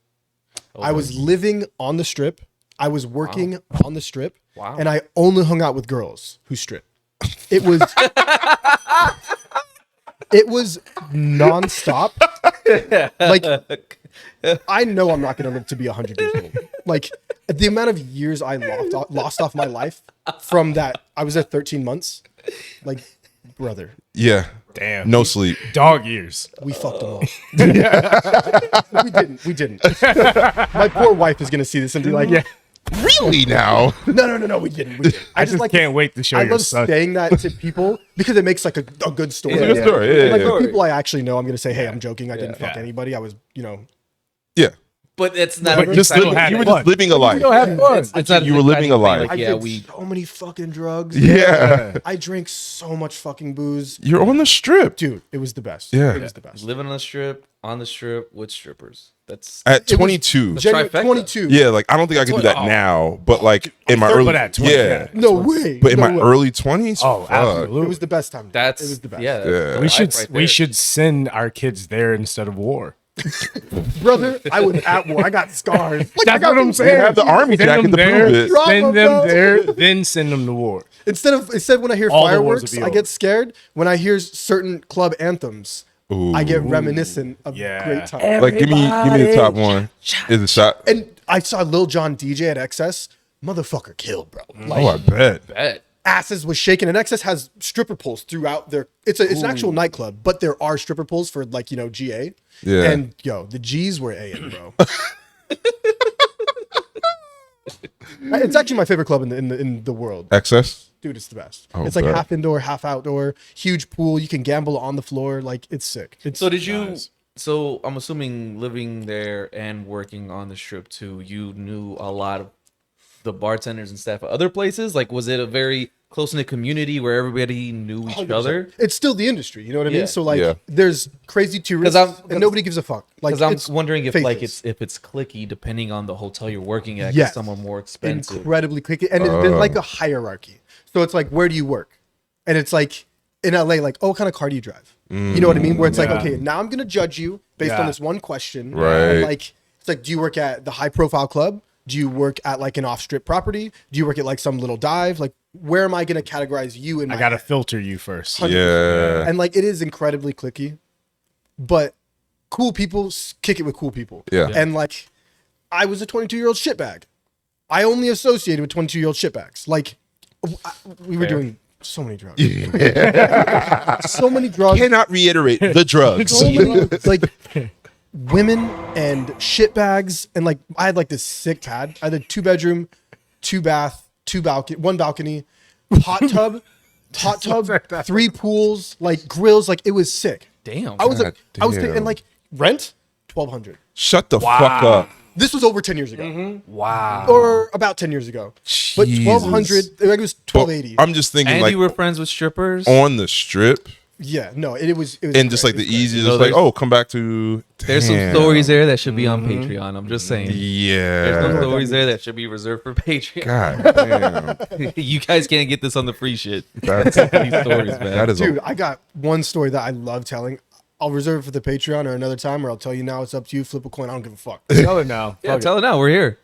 I was living on the strip. I was working on the strip. Wow. And I only hung out with girls who strip. It was nonstop. Like I know I'm not gonna live to be 100 years old. Like the amount of years I lost off my life from that. I was at 13 months. Like, brother, yeah. Damn. No sleep. Dog years. we fucked them all. We didn't. My poor wife is gonna see this and be like, Yeah. Really now? No, we didn't. I just can't wait to show I your love son. saying that to people because it makes like a good story. It's a good story. Yeah, Like yeah, with people I actually know, I'm gonna say, hey, I'm joking. I didn't fuck Yeah. anybody. I was, you know, yeah. But it's not. But an Just still exciting living, had you were fun. just living a life. Still have fun. It's not You an were living exciting a thing, life. I Like, yeah, did we. so many fucking drugs. Yeah. I drank so much fucking booze. You're on the strip. Dude, it was the best. Yeah. It was the best. Living on the strip with strippers. That's At It was 22. Genuine- trifecta. 22. Yeah, like I don't think I could do that now, but like in my early, But at 20, yeah, No way. but in No my way. early 20s, Oh, fuck. absolutely. It was the best time. that's It was the best. Yeah, Yeah. that's We life should right we there. should send our kids there instead of war. Brother, I was at war. I got scars. Like, I That's got what I'm these- saying. You have the army Send jacket them to there, prove it. Send them Bro. there, then send them to war. Instead when I hear All the wars would fireworks, be I over. get scared. When I hear certain club anthems, I get reminiscent of Yeah. great times. Like give me the top one. Is a shot. And I saw Lil Jon DJ at XS. Motherfucker killed, bro. Like, Oh, I bet. Bet. asses was shaking. And XS has stripper poles throughout their. It's an actual nightclub, but there are stripper poles for like, you know, GA. Yeah. And yo, the G's were A-ing, bro. It's actually my favorite club in the world. Excess. Dude, it's the best. Oh, it's like bet. half indoor, half outdoor, huge pool. You can gamble on the floor. Like, it's sick. It's So did you? So I'm assuming living there and working on the strip too, you knew a lot of the bartenders and staff at other places. Like, was it a very close knit community where everybody knew each 100%. other? It's still the industry. You know what I Yeah. mean? So like, Yeah. there's crazy tourists, and nobody gives a fuck. Like, Because I'm it's wondering if like faithless. it's clicky depending on the hotel you're working at. 'Cause Yes. some are more expensive. incredibly clicky, and there's like a hierarchy. So it's like, where do you work? And it's like in LA, like, oh, what kind of car do you drive? You know what I mean? Where it's like, Yeah. okay, now I'm gonna judge you based on Yeah. this one question. Right. And like, it's like, do you work at the high profile club? Do you work at like an off strip property? Do you work at like some little dive? Like, where am I gonna categorize you in my I gotta head? filter you first. 100%. Yeah. And like, it is incredibly clicky, but cool people kick it with cool people. Yeah. And like, I was a 22-year-old shitbag. I only associated with 22-year-old shitbags. Like, we were doing so many drugs. So many drugs. Cannot reiterate the drugs. So many, like, women and shitbags. And like, I had like this sick pad. I had a 2-bedroom, 2-bath, 1 balcony, hot tub, 3 pools, like grills. Like, it was sick. Damn. I was God paying, and like, rent, $1,200. Shut the fuck up. This was over 10 years ago. Wow. Or about 10 years ago. But Jesus. $1,200, it was $1,280. I'm just thinking And like you were friends with strippers? on the strip Yeah, no, it was and just like the easiest, No, like, there's- oh, come back to. There's some Damn. stories there that should be on Patreon. I'm just saying. There's some Yeah. stories there that should be reserved for Patreon. God damn. You guys can't get this on the free shit. That's, These stories, man. that is Dude, a, I got one story that I love telling. I'll reserve it for the Patreon or another time, or I'll tell you now. It's up to you. Flip a coin. I don't give a fuck. Tell it now. Yeah, Fuck it. tell it now. We're here.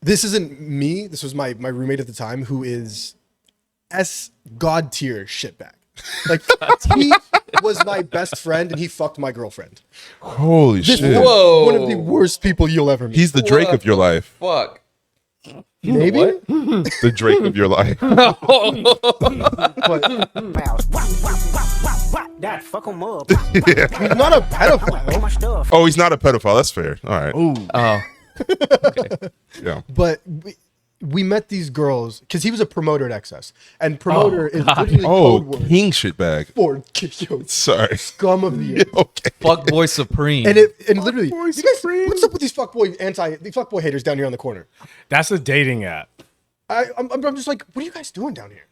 This isn't me. This was my roommate at the time, who is god tier shitbag. Like, he was my best friend, and he fucked my girlfriend. holy This shit. was Whoa. one of the worst people you'll ever meet. He's the Drake of your life. Fuck. Maybe, The Drake of your life. but That fuck 'em up. he's not a pedophile. My stuff. Oh, he's not a pedophile. That's fair. All right. Oh. But Yeah. we met these girls because he was a promoter at XS, and promoter is literally Oh, code word king shitbag. for yo, Sorry. scum of the year. Okay. Fuck boy supreme. And literally, you guys, what's up with these fuckboy haters down here on the corner? That's a dating app. I'm just like, what are you guys doing down here?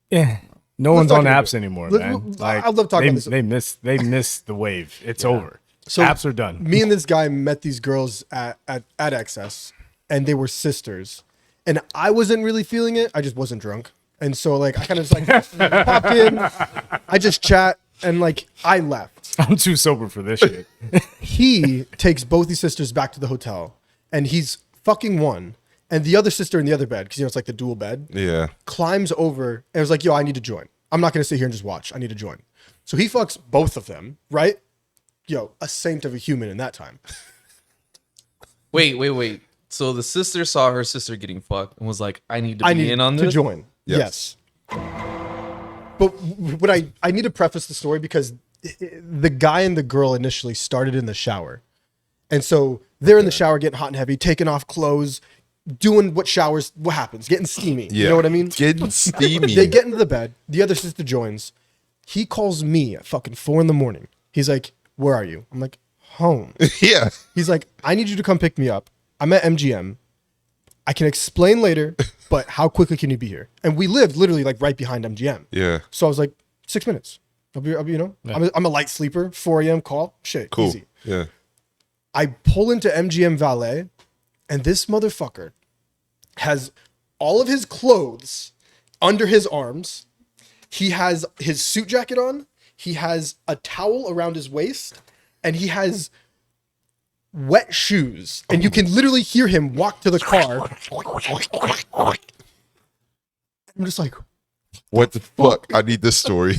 Yeah. No one's talk on about apps it. anymore, Let- man. I love talking about this. They missed the wave. It's over. So apps are done. Me and this guy met these girls at XS, and they were sisters, and I wasn't really feeling it. I just wasn't drunk, and so like I kind of just like popped in, I just chat, and like I left. I'm too sober for this shit. He takes both these sisters back to the hotel, and he's fucking one, and the other sister in the other bed, because it's like the dual bed, Yeah. climbs over and was like, yo, I need to join. I'm not gonna sit here and just watch. I need to join. So he fucks both of them, right? Yo, a saint of a human in that time. Wait. So the sister saw her sister getting fucked and was like, I need to I be need in on to this. join. Yes. Yes. But what I need to preface the story because the guy and the girl initially started in the shower. And so they're in the shower getting hot and heavy, taking off clothes, doing what happens, getting steamy. Yeah. You know what I mean? Getting steamy. They get into the bed. The other sister joins. He calls me at fucking 4 a.m. He's like, where are you? I'm like, home. Yeah. He's like, I need you to come pick me up. I'm at MGM. I can explain later, but how quickly can you be here? And we lived literally like right behind MGM. Yeah. So I was like, 6 minutes. I'll be you know, I'm a light sleeper. 4 a.m. call. Shit, Cool. easy. Yeah. I pull into MGM Valet, and this motherfucker has all of his clothes under his arms. He has his suit jacket on. He has a towel around his waist, and he has wet shoes. And you can literally hear him walk to the car. I'm just like, What the fuck? I need this story.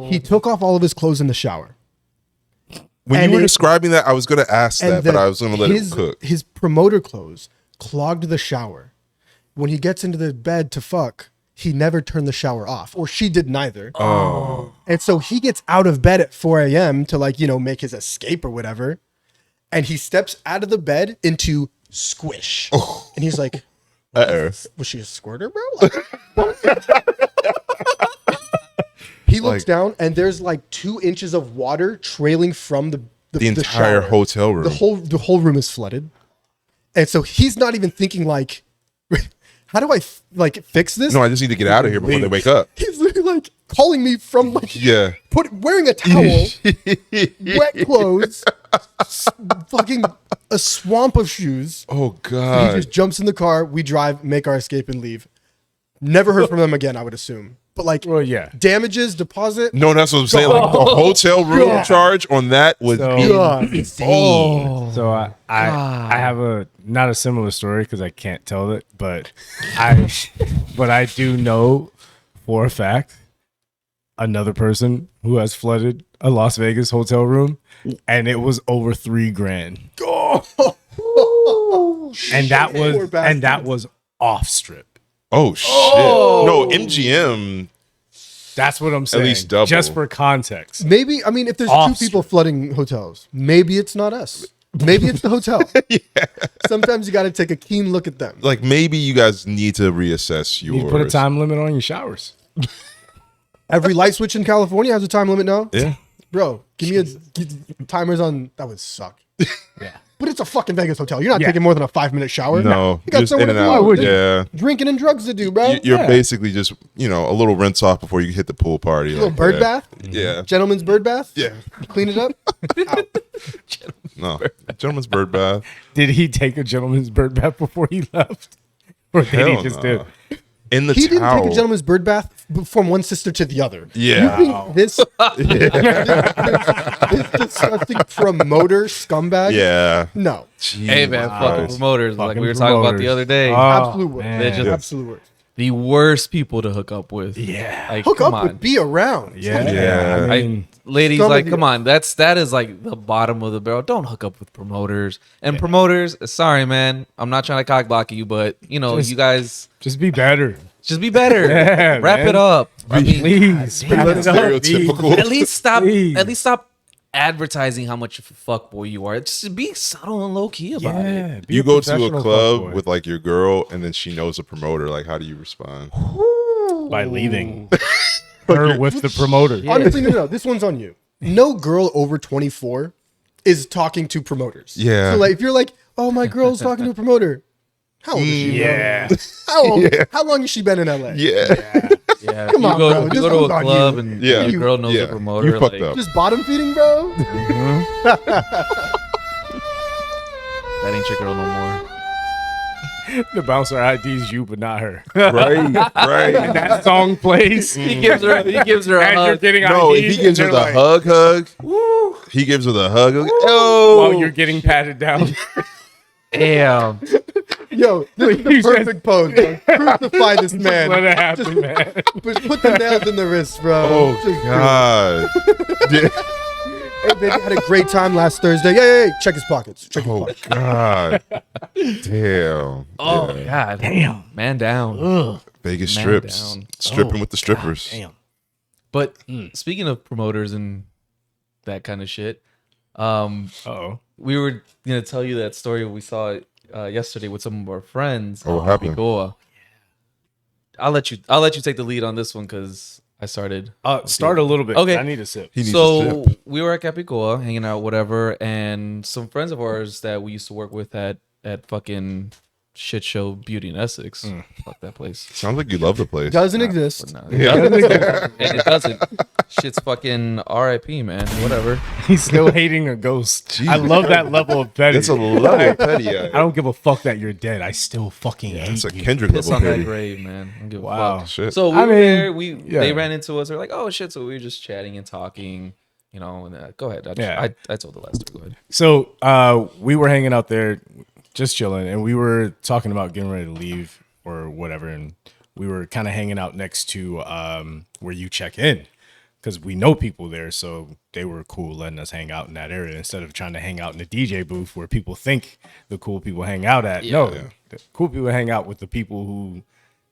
he took off all of his clothes in the shower. When And you were it- describing that, I was going to ask that, but I was going to let it cook. His promoter clothes clogged the shower. When he gets into the bed to fuck, he never turned the shower off, or she did neither. Oh. And so he gets out of bed at 4 a.m. to like, you know, make his escape or whatever. And he steps out of the bed into squish. And he's like, Uh-oh. was she a squirter, bro? He looks Like- down and there's like 2 inches of water trailing from the entire shower. hotel room. The whole room is flooded. And so he's not even thinking like, how do I like fix this? No, I just need to get out of here before they wake up. He's literally like calling me from like Yeah. wearing a towel, wet clothes, fucking a swamp of shoes. Oh, He God. just jumps in the car. We drive, make our escape, and leave. Never heard from them again, I would assume. But like, Well, yeah. damages, deposit. No, that's what I'm saying. Like the hotel room God. charge on that was So- insane. So I have a not a similar story because I can't tell it, but I do know for a fact another person who has flooded a Las Vegas hotel room, and it was over $3,000. And that was off strip. Oh shit! No, MGM. That's what I'm saying. At least double. Just for context. Maybe, I mean, if there's Off two people flooding hotels, maybe it's not us. Maybe it's the hotel. Sometimes you got to take a keen look at them. Like maybe you guys need to reassess your. You put a time limit on your showers. Every light switch in California has a time limit now. Yeah. Bro, give me timers on. That would suck. Yeah. But it's a fucking Vegas hotel. You're not taking more than a 5-minute shower. No, You got just somewhere in to and go. out. Yeah. Drinking and drugs to do, bro. You're basically just, a little rinse off before you hit the pool party. A little bird bath. Yeah. Gentleman's bird bath. Yeah. Clean it up. No. Gentleman's bird bath. Did he take a gentleman's bird bath before he left? Or did Hell he just no. do? In the He didn't towel. take a gentleman's bird bath from one sister to the other. Yeah. You think this disgusting promoter scumbag? Yeah. No. Hey man, fucking promoters, like Fucking we were talking about the promoters. other day. Absolute worst. man. They're just Absolute worst. the worst people to hook up with. Yeah. Like, Hook come up on. with, be around. Yeah. Yeah. I mean, Ladies, Some like, of come you- on, that is like the bottom of the barrel. Don't hook up with promoters. And promoters, sorry, man, I'm not trying to cockblock you, but Just- you guys just be better. just be better. Yeah, Wrap man. it up. I mean, Please. wrap it up, Stereotypical. at least stop. Please. At lease stop advertising how much of a fuckboy you are. Just be subtle and low key about it. Yeah. be You go to a professional club fuckboy. with like your girl and then she knows a promoter. Like, how do you respond? by leaving her with the promoter. Honestly, no. This one's on you. No girl over 24 is talking to promoters. Yeah. So like, if you're like, oh, my girl's talking to a promoter. How old is she? bro? Yeah. How old? How long has she been in LA? Yeah. Yeah, Come you on, go, bro. you This go to one's a on club you. and Yeah. your girl knows Yeah. a promoter. You're fucked like, up. Just bottom feeding, bro. that ain't your girl no more. The bouncer IDs you, but not her. Right. Right. That song plays. He gives her a And you're hug. getting No, IDs. if he gives her and the they're like, hug, he gives her the hug. Oh, while you're getting patted down. Damn. Yo, this is the Please, perfect pose, bro. Crucify this Let man. it happen, man. Put the nails in the wrist, bro. oh Just do it. God. Yeah. Hey, baby, had a great time last Thursday. Hey, check his pockets. Check his Oh pockets. God. Damn. Oh Yeah. God. Damn. Man down. Ugh. Vegas Man strips. down. Stripping with the strippers. Damn. But speaking of promoters and that kind of shit, Uh-oh. we were gonna tell you that story we saw yesterday with some of our friends. Oh, what happened? Goa. I'll let you take the lead on this one because I started. Start a little bit. Okay. I need a sip. He needs a So sip. we were at Capicoa hanging out, whatever, and some friends of ours that we used to work with at fucking shit show Beauty in Essex. Fuck that place. Sounds like you love the place. Doesn't exist. No, it doesn't. And it doesn't. Shit's fucking R.I.P. man. Whatever. He's still hating a ghost. I love that level of petty. That's a level of petty. I don't give a fuck that you're dead. I still fucking That's hate a you. Kendrick Piss level on that petty. grave, man. I don't give a Wow. fuck. Shit. So we I were mean, there. yeah. They ran into us. They're like, "Oh shit!" So we were just chatting and talking, you know. And go ahead. I told the last story. Go ahead. So we were hanging out there, just chilling, and we were talking about getting ready to leave or whatever, and we were kind of hanging out next to where you check in because we know people there, so they were cool letting us hang out in that area instead of trying to hang out in the DJ booth where people think the cool people hang out at. No, the cool people hang out with the people who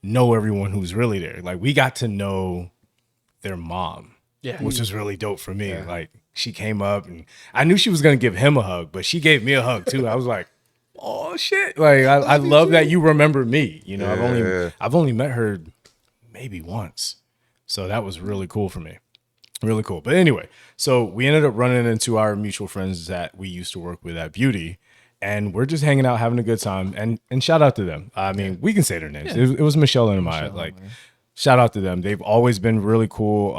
know everyone who's really there. Like we got to know their mom. Yeah. Which was really dope for me. Like she came up and I knew she was gonna give him a hug, but she gave me a hug too. I was like, oh shit. Like I love that you remember me. You know, I've only met her maybe once. So that was really cool for me. Really cool. But anyway, so we ended up running into our mutual friends that we used to work with at Beauty. And we're just hanging out, having a good time. And shout out to them. I mean, we can say their names. It was Michelle and Amaya. Like, shout out to them. They've always been really cool.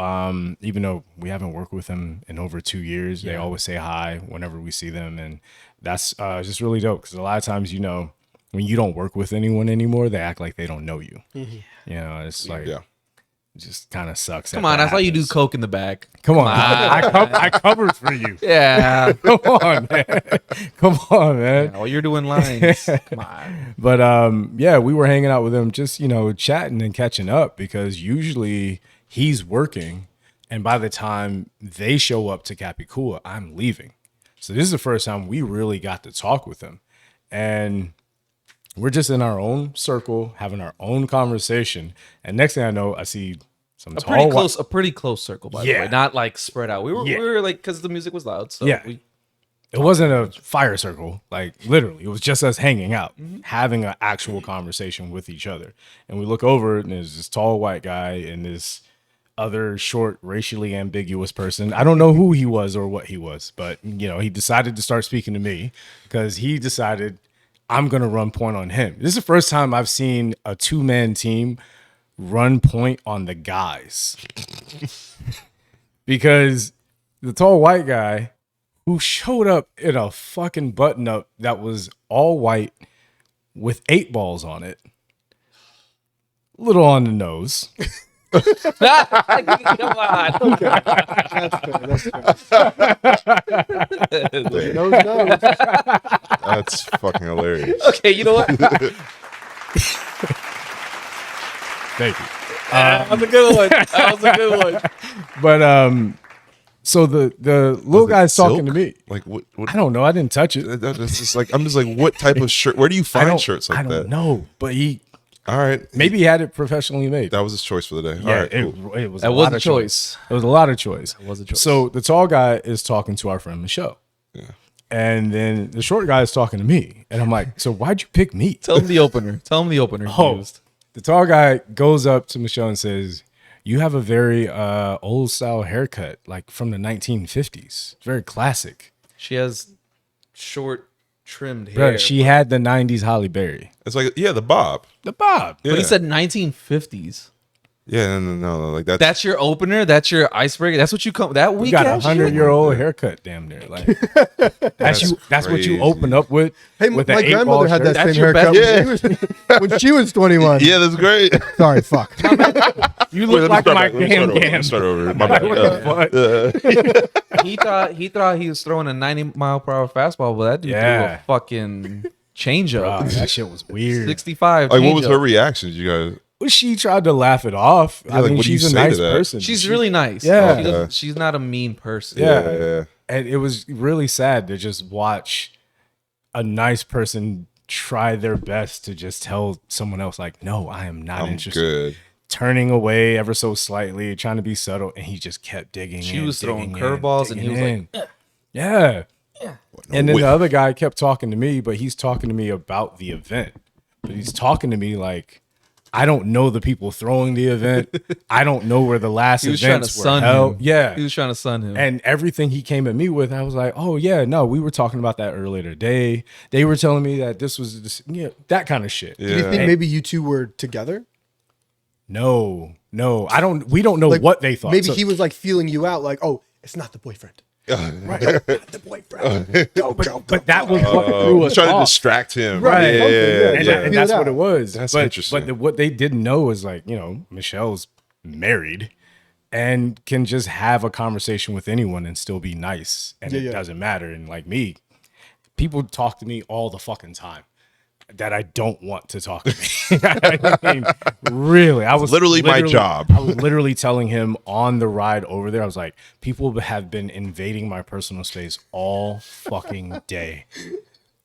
Even though we haven't worked with them in over 2 years, they always say hi whenever we see them. And that's just really dope. Because a lot of times, you know, when you don't work with anyone anymore, they act like they don't know you. You know, it's like, it just kind of sucks. Come on, I saw you do coke in the back. Come on. I covered for you. Yeah. Come on, man. Come on, man. Oh, you're doing lines. Come on. But yeah, we were hanging out with him, just, you know, chatting and catching up because usually he's working And by the time they show up to Capicua, I'm leaving. So this is the first time we really got to talk with them. And we're just in our own circle, having our own conversation. And next thing I know, I see some a pretty close circle, by the Yeah. way, not like spread out. We Yeah. were like, because the music was loud. So Yeah. It wasn't a fire circle, like literally. It was just us hanging out, having an actual conversation with each other. And we look over, and there's this tall white guy and this other short, racially ambiguous person. I don't know who he was or what he was, but he decided to start speaking to me because he decided I'm gonna run point on him. This is the first time I've seen a 2-man team run point on the guys because the tall white guy who showed up in a fucking button up that was all white with 8 balls on it. Little on the nose. Come on. That's fair. Nose. That's fucking hilarious. Okay, you know what? Thank you. That was a good one. That was a good one. But so the little Was it guy's talking silk? to me. Like what? I don't know. I didn't touch it. That's just like I'm just like, what type of shirt? Where do you find shirts like I don't that? know. But he All right, maybe he had it professionally made. that was his choice for the day. Yeah, All right, cool. it was That a was lot a of choice. It was a lot of choice. It was a choice. So the tall guy is talking to our friend Michelle. Yeah. And then the short guy is talking to me. And I'm like, so why'd you pick me? Tell him the opener. Tell him the opener. you Oh, used. the tall guy goes up to Michelle and says, you have a very old style haircut, like from the 1950s. Very classic. She has short, trimmed hair. Bro, she had the 90s Halle Berry. It's like the bob. The bob. Yeah. But he said 1950s. Yeah, no, like That's your opener. That's your icebreaker. That's what you come that You weekend. got a 100-year-old haircut, damn near. Like that's what crazy. you open up with. Hey, with my an grandmother 8-ball had that shirt. same your haircut when she was 21. Yeah, that's great. Sorry, fuck. You look like my Gam Let me Gam. start over. My bad. What the fuck? He thought he was throwing a 90-mile-per-hour fastball, but that dude threw Yeah. a fucking changeup. Bro, that shit was weird. 65. Like, what was changeup. her reaction? Did you guys? Well, she tried to laugh it off. I like, mean, what do you she's a say to nice that? person. She's really nice. Yeah. She's not a mean person. Yeah. And it was really sad to just watch a nice person try their best to just tell someone else, like, no, I am not I'm interested. good. Turning away ever so slightly, trying to be subtle, and he just kept digging. She in, was throwing digging in, curveballs, and he was digging like, in. Yeah. And then the other guy kept talking to me, but he's talking to me about the event. But he's talking to me like, I don't know the people throwing the event. I don't know where the last he was trying to events were sun held. him. Yeah. He was trying to sun him. And everything he came at me with, I was like, oh, yeah, no, we were talking about that earlier today. They were telling me that this was this, that kind of shit. Yeah. Do you think maybe you two were together? No, we don't know Like, what they thought. Maybe So- he was like feeling you out, like, oh, it's not the boyfriend. right, not the boyfriend. No, but that was what threw us trying to off. distract him. Right. Yeah, Okay, And, yeah. and that's Feel it what it out. was. That's but, interesting. But what they didn't know is like, Michelle's married and can just have a conversation with anyone and still be nice. And it doesn't matter. And like me, people talk to me all the fucking time that I don't want to talk to me. I mean, really, I was Literally my job. I was literally telling him on the ride over there, I was like, people have been invading my personal space all fucking day.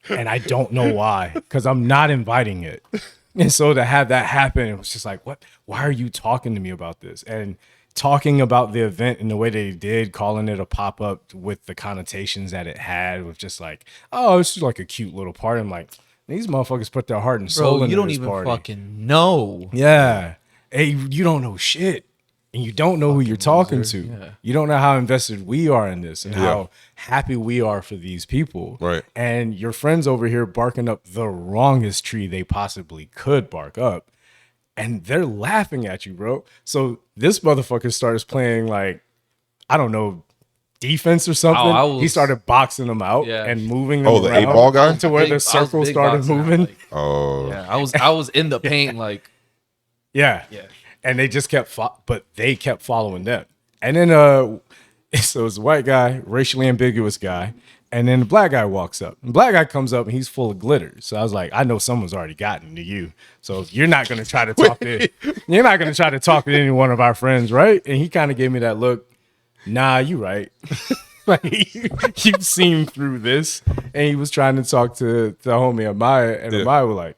And I don't know why, because I'm not inviting it. And so to have that happen, it was just like, what? Why are you talking to me about this? And talking about the event in the way they did, calling it a pop-up with the connotations that it had, with just like, oh, it's just like a cute little party. I'm like, these motherfuckers put their heart and soul Bro, into you don't this even party. fucking know. Yeah. Hey, you don't know shit. And you don't know who you're talking to. Yeah. You don't know how invested we are in this and how happy we are for these people. Right. And your friends over here barking up the wrongest tree they possibly could bark up. And they're laughing at you, bro. So this motherfucker starts playing like, I don't know, defense or something. He started boxing them out and moving them Oh, the around 8-ball guy? to where the circle started moving. Oh. Yeah, I was in the paint like Yeah. And they just kept, but they kept following them. And then, so it's a white guy, racially ambiguous guy. And then the black guy walks up. The black guy comes up and he's full of glitter. So I was like, I know someone's already gotten to you. So you're not going to try to talk to, you're not going to try to talk to any one of our friends, right? And he kind of gave me that look. nah, you right. Like you've seen through this, and he was trying to talk to the homie Amaya, and Amaya was like,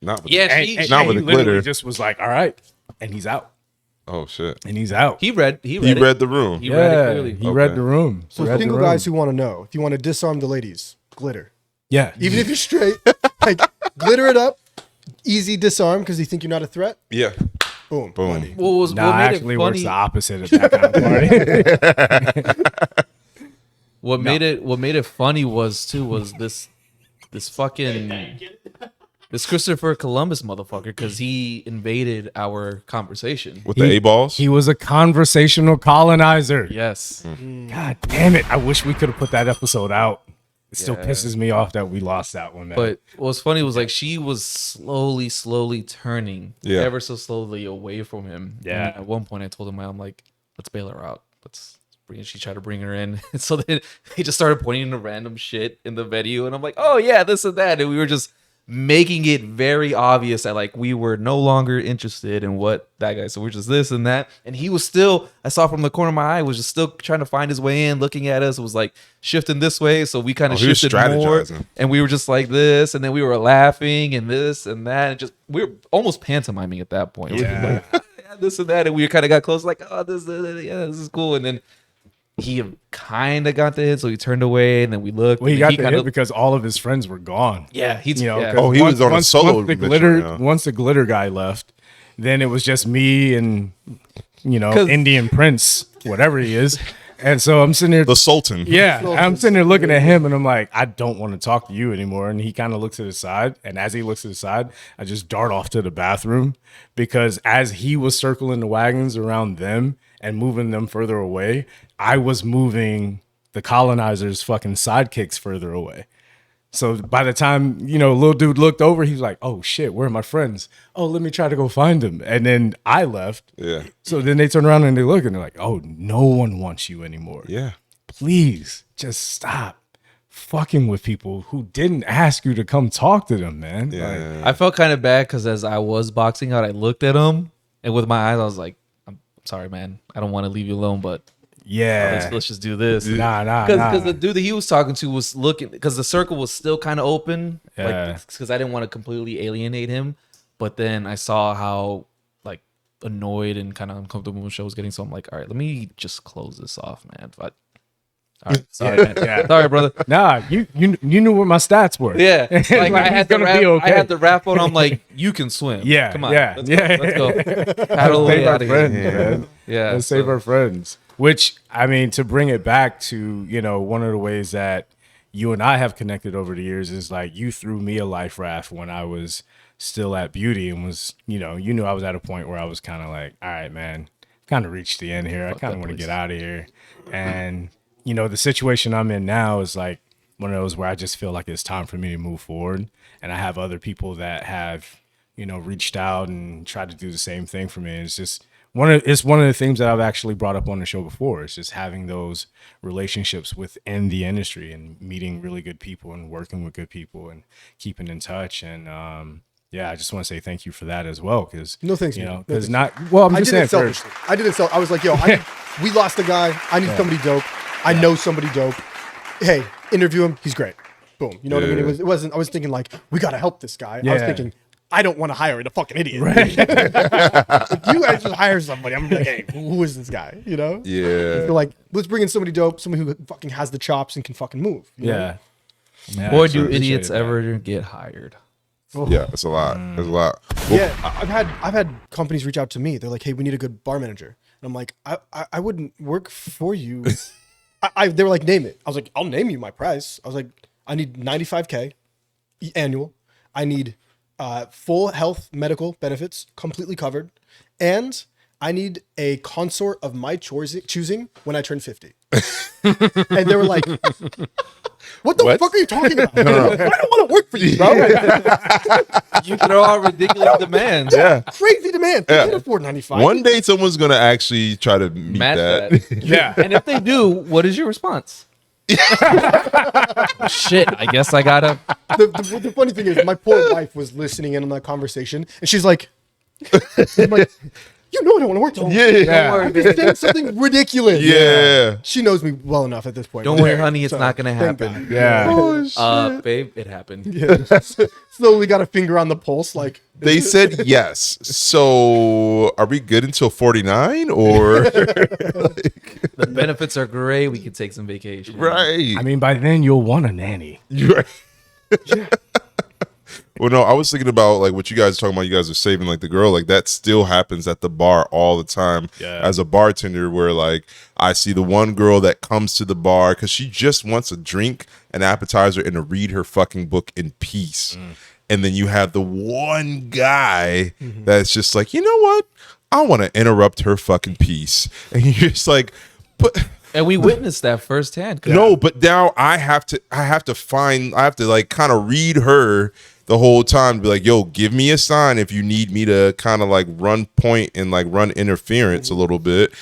not with Yeah, not with the literally glitter. just was like, all right, and he's out, Oh shit. and he's out. he read He read the room. He read it clearly. He read the room. So He read the single room. guys who want to know, if you want to disarm the ladies, glitter. Yeah, Even if you're straight, like glitter it up, easy disarm because you think you're not a threat. Yeah. Boom. Boom. Money. What nah, made actually it works funny? the opposite of that kind of party. What made it funny was this fucking this Christopher Columbus motherfucker, because he invaded our conversation. With the A-balls? He was a conversational colonizer. Yes. God damn it! I wish we could have put that episode out. It still Yeah. pisses me off that we lost that one, man. But what was funny was like she was slowly turning ever so slowly away from him. Yeah. And at one point I told him, I'm like, let's bail her out. She tried to bring her in. And so then he just started pointing to random shit in the video. And I'm like, oh yeah, this and that. And we were just making it very obvious that like we were no longer interested in what that guy. So we're just this and that. And he was still, I saw from the corner of my eye, was just still trying to find his way in, looking at us. It was like shifting this way. So we kind of he was shifted more. strategizing. And we were just like this. And then we were laughing and this and that. And just, we were almost pantomiming at that point. We were just Yeah. like, yeah, this and that. And we kind of got close, like, oh, this is cool. And then he kind of got the hit, so he turned away, and then we looked. well, he and got then the kinda, hit because all of his friends were gone. yeah, he's You know, yeah. 'cause Oh, he was on a solo Once the mission, glitter, yeah. once the glitter guy left, then it was just me and Cause- Indian Prince, whatever he is. And so I'm sitting there. The Sultan. Yeah, I'm sitting there looking at him, and I'm like, I don't want to talk to you anymore. And he kind of looks to the side, and as he looks to the side, I just dart off to the bathroom because as he was circling the wagons around them and moving them further away, I was moving the colonizers' fucking sidekicks further away. So by the time, little dude looked over, he was like, oh shit, where are my friends? Oh, let me try to go find them. And then I left. Yeah. So then they turn around and they look and they're like, oh, no one wants you anymore. Yeah. Please just stop fucking with people who didn't ask you to come talk to them, man. Yeah. I felt kind of bad because as I was boxing out, I looked at him, and with my eyes, I was like, I'm sorry, man. I don't want to leave you alone, but Yeah. let's just do this. Nah. Because the dude that he was talking to was looking, because the circle was still kind of open, Yeah. because I didn't want to completely alienate him. But then I saw how like annoyed and kind of uncomfortable the show was getting, so I'm like, all right, let me just close this off, man. But all right, sorry, man. Yeah. Sorry, brother. Nah, you knew what my stats were. Yeah, like I had the gonna rap. be okay. I had the rap on. I'm like, you can swim. Yeah, come on. yeah, let's yeah. Go. Let's go. Paddle Save away our out of friends, here. man. Yeah, Let's save our friends. Which, I mean, to bring it back to, one of the ways that you and I have connected over the years is like you threw me a life raft when I was still at Beauty and was, you knew I was at a point where I was kind of like, all right, man, kind of reached the end here. I kind of want to get out of here. And, the situation I'm in now is like one of those where I just feel like it's time for me to move forward. And I have other people that have, reached out and tried to do the same thing for me. It's just one of the things that I've actually brought up on the show before. It's just having those relationships within the industry and meeting really good people and working with good people and keeping in touch. And yeah, I just want to say thank you for that as well. Because No thanks, you man. know, No because thanks. I'm I just did it saying first. selfishly. I did it self. I was like, yo, we lost a guy. I need somebody dope. I know somebody dope. Hey, interview him. He's great. Boom. You know what I mean? It wasn't. I was thinking like, we gotta help this guy. I was Yeah. thinking, I don't want to hire a fucking idiot. If you guys just hire somebody, I'm like, hey, who is this guy? You know? Yeah. So like, let's bring in somebody dope, somebody who fucking has the chops and can fucking move. you know? Yeah. Boy, I do appreciate idiots it, man. ever get hired? Yeah, it's a lot. It's a lot. Well, Yeah, I've had companies reach out to me. They're like, "Hey, we need a good bar manager," and I'm like, "I wouldn't work for you." They were like, "Name it." I was like, "I'll name you my price." I was like, "I need $95K annual. I need full health medical benefits, completely covered, and I need a consort of my choosing when I turn 50." And they were like, "What the fuck are you talking about? I don't want to work for you, bro." You throw out ridiculous demands. yeah. Crazy demand. They can't afford 95. One day someone's gonna actually try to meet Match that. that. Yeah. And if they do, what is your response? Shit, I guess I gotta. The funny thing is, my poor wife was listening in on that conversation, and she's like, I'm like, you know I don't want to work. Yeah. I'm just saying something ridiculous. Yeah. She knows me well enough at this point. Don't worry, honey. It's not gonna thank happen. God. Yeah. Oh, shit. Babe, it happened. Yeah. Slowly got a finger on the pulse, like They said yes. So are we good until 49 or The benefits are great. We could take some vacation. right? I mean, by then you'll want a nanny. You're right. Well, no, I was thinking about like what you guys are talking about. You guys are saving like the girl, like that still happens at the bar all the time. Yeah. As a bartender, where like I see the one girl that comes to the bar because she just wants a drink, an appetizer, and to read her fucking book in peace. And then you have the one guy that's just like, you know what? I want to interrupt her fucking peace, and you're just like, but. And we witnessed that firsthand. No, but now I have to like kind of read her the whole time, be like, yo, give me a sign if you need me to kind of like run point and like run interference a little bit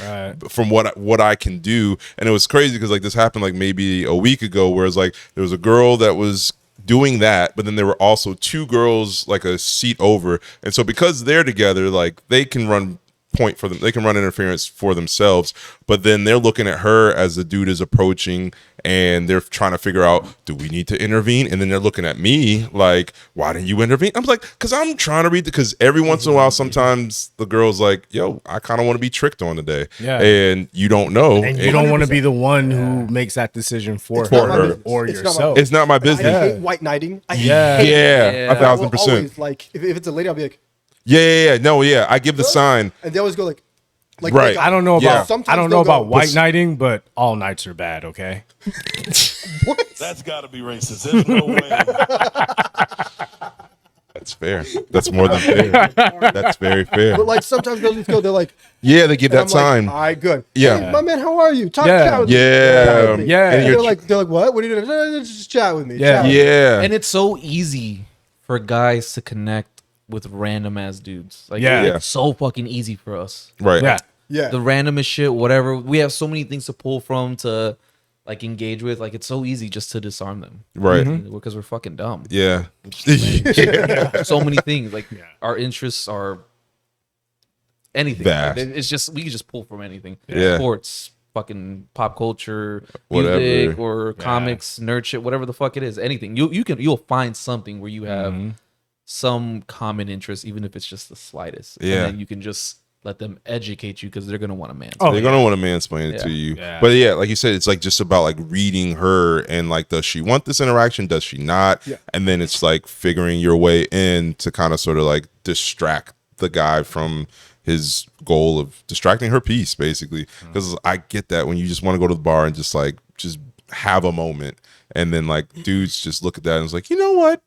from what I can do. And it was crazy because like this happened like maybe a week ago, where it's like there was a girl that was doing that, but then there were also two girls like a seat over, and so because they're together, like they can run point for them, they can run interference for themselves, but then they're looking at her as the dude is approaching and they're trying to figure out, do we need to intervene? And then they're looking at me like, why didn't you intervene? I'm like, because I'm trying to read, because every once in a while sometimes the girl's like, yo, I kind of want to be tricked on today. And you don't know, And you don't want to be the one who makes that decision for her or yourself. It's not my business. I hate white knighting. I hate Yeah, I will 1,000%. always, like if it's a lady, I'll be like, yeah. I give the sign. and they always go like Right. I don't know about Sometimes I don't they'll know about go, white knighting, but all nights are bad. Okay. what? That's got to be racist. There's no way. That's fair. That's more than fair. That's very fair. But like sometimes they'll just go, they're like, Yeah, they give and that sign. Like, all right, good. Yeah. Hey, my man, how are you? Yeah. Chat with me. Yeah. Chat with me. Yeah. And And they're like, what? What are you doing? Just chat with me. Yeah. Chat with me. Yeah. And it's so easy for guys to connect with random ass dudes. Like, Yeah. it's so fucking easy for us. Right. Yeah. Yeah. The randomest shit, whatever. We have so many things to pull from to like engage with. Like, it's so easy just to disarm them. Right. Because we're fucking dumb. Yeah. So many things. Like, our interests are anything. Vast. Like, it's just, we can just pull from anything. Yeah. Sports, fucking pop culture, Whatever. music, or comics, nerd shit, whatever the fuck it is. Anything. You'll find something where you have some common interest, even if it's just the slightest. Yeah. And then you can just let them educate you because they're gonna want a man. They're gonna want to mansplain it to you. Yeah. But yeah, like you said, it's like just about like reading her and like, does she want this interaction? Does she not? Yeah. And then it's like figuring your way in to kind of sort of like distract the guy from his goal of distracting her peace, basically. Because I get that when you just want to go to the bar and just have a moment, and then like dudes just look at that and it's like, you know what?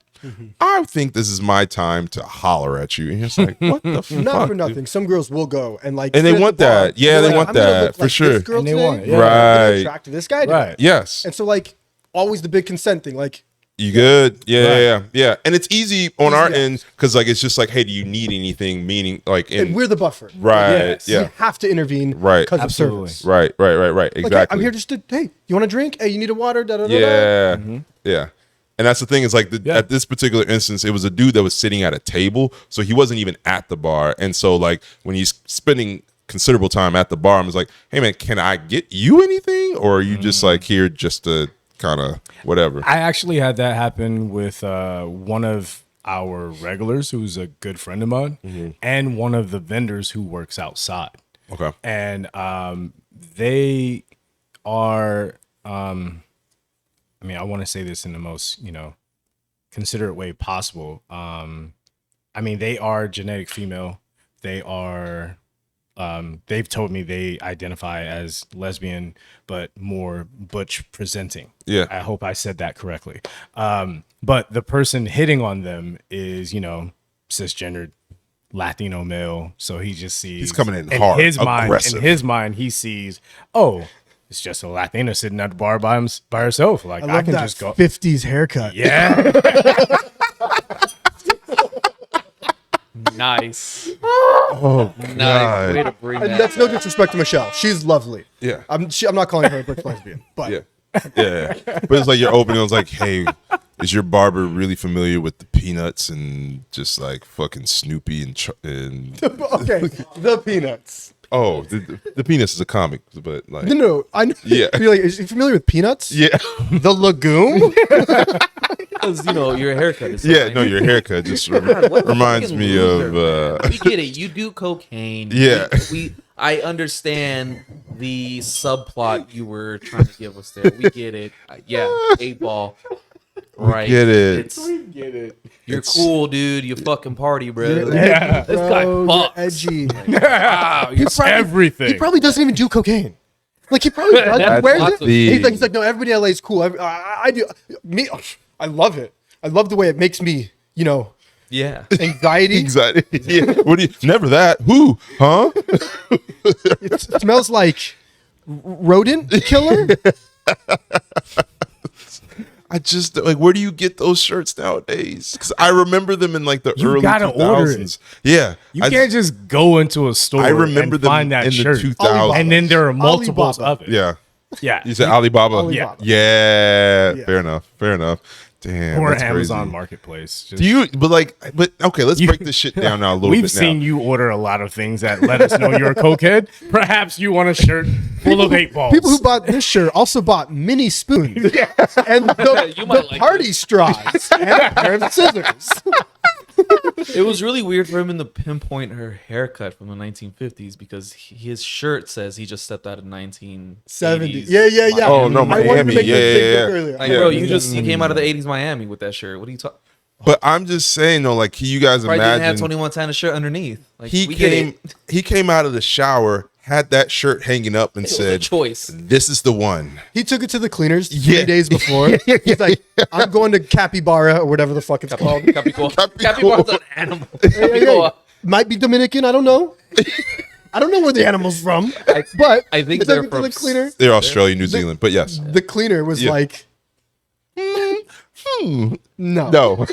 I think this is my time to holler at you. And you're just like, what the fuck? Not for dude? nothing. Some girls will go and like, And they sit at want the bar, that. Yeah, they're they like, want I'm gonna that, look for like sure. This girl And they today, want it, yeah. I'm gonna Right. attract to this guy today. Right. Yes. And so like always the big consent thing. Like You good? Yeah, Right. yeah. And it's easy on our Yeah. end because like it's just like, hey, do you need anything? Meaning like in and we're the buffer. right, We yeah, have to intervene Right. because of Absolutely. service. right. Like, hey, Exactly. I'm here just to, hey, you want a drink? Hey, you need a water? Da, da, da, da. Yeah, yeah. And that's the thing is like Yeah. at this particular instance, it was a dude that was sitting at a table, so he wasn't even at the bar. And so like when he's spending considerable time at the bar, I'm just like, hey man, can I get you anything, or are you just like here just to kind of whatever? I actually had that happen with one of our regulars who's a good friend of mine and one of the vendors who works outside. Okay. And they are I mean, I want to say this in the most, considerate way possible. I mean, they are genetic female. They are they've told me they identify as lesbian, but more butch presenting. Yeah. I hope I said that correctly. But the person hitting on them is, cisgendered Latino male. So he just sees He's coming in hard, aggressive. In his mind, he sees, oh, it's just a Latina sitting at the bar by herself. Like I I, love can that just go. 50s haircut. Yeah. Nice. Oh Nice. God. Way to bring And that. that's no disrespect to Michelle. She's lovely. Yeah. I'm not calling her a butch lesbian, but Yeah. Yeah, but it's like you're opening. I was like, hey, is your barber really familiar with the Peanuts and just like fucking Snoopy and Okay, the Peanuts. oh, the Peanuts is a comic, but like No, I know. Yeah. You're like, is you familiar with Peanuts? yeah, The Lagoon? Because your haircut is. yeah. No, your haircut just reminds me of. We get it. You do cocaine. Yeah. I understand the subplot you were trying to give us there. We get it. Yeah, 8-Ball. Right. Get it. You're cool, dude. You fucking party, bro. Yeah. This guy Bro, fucks. edgy. Wow, you're Everything. He probably doesn't even do cocaine. Like he probably does. That's Wears lots it. of- He's like, no, everybody in LA is cool. I do. Me, I love it. I love the way it makes me, yeah. anxiety. Anxiety. Yeah. What do you? Never that. Who? Huh? It smells like rodent killer. I just like, where do you get those shirts nowadays? Because I remember them in like the You early gotta 2000s. order it. Yeah, You can't just go into a store I remember and them find that in shirt. the 2000s. And then there are multiples Alibaba. of it. Yeah, Yeah. you said Alibaba. Alibaba. Yeah. Yeah. Fair enough. Damn, Or that's Amazon crazy. Marketplace. Just- Do you? But okay, let's break this shit down now a little We've bit. seen now. you order a lot of things that let us know you're a cokehead. Perhaps you want a shirt full of 8-balls. People who bought this shirt also bought mini spoons and You might the like party straws and a pair of scissors. It was really weird for him to pinpoint her haircut from the 1950s because his shirt says he just stepped out of 1970s. 70. Yeah. Oh, no, I wanted to Miami. make Yeah, this big yeah, joke yeah. earlier. Like, Yeah. bro, you came out of the 80s Miami with that shirt. What are you talking? But I'm just saying though, like, can you guys Probably didn't have imagine? Tony Montana's shirt underneath. Like He we get came. it. He came out of the shower, had that shirt hanging up, and It was a said, choice. "This is the one." He took it to the cleaners 3 Yeah. days before. He's like, I'm going to Capybara or whatever the fuck it's called. Capybara's an animal. Hey, Capybara. might be Dominican. I don't know. I don't know where the animal's from. But I think he took they're it to from the cleaner. They're Australia, New Zealand, but yes, The cleaner was Yeah. like, no. no.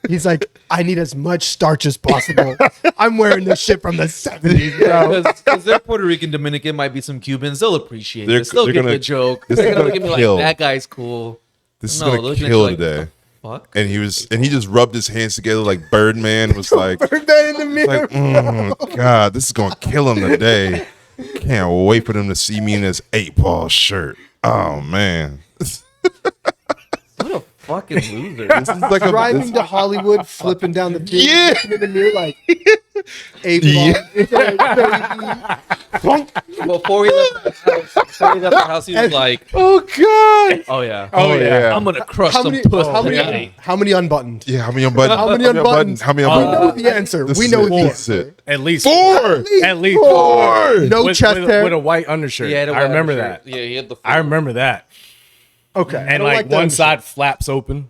He's like, I need as much starch as possible. I'm wearing this shit from the 70s, bro. Because they're Puerto Rican, Dominican, might be some Cubans. They'll appreciate They're- this. They'll they're get gonna- the joke. this They're is gonna look gonna at me kill. like, that guy's cool. This is No, gonna looking at kill you like, today. Fuck. And he just rubbed his hands together like Birdman. Was like, Birdman in the mirror. God, this is gonna kill him today. Can't wait for them to see me in this 8-ball shirt. Oh man, What a fucking loser. this is like Driving to Hollywood, flipping down the beach, Yeah. looking in the mirror like, eight ball. Before he left the house, he was like, oh god. oh yeah. Oh yeah. I'm gonna crush How some many, pussy how, many, tonight. how many unbuttoned? Yeah, how many unbuttoned? How many unbuttoned? How many We unbuttoned? know the answer. This We is know it. the This is answer. it. At least Four. At least Four. No with, chest with, hair. with a white undershirt. Yeah, I remember that. Yeah, he had the. I remember that. Okay. I And don't like that one undershirt. side flaps open.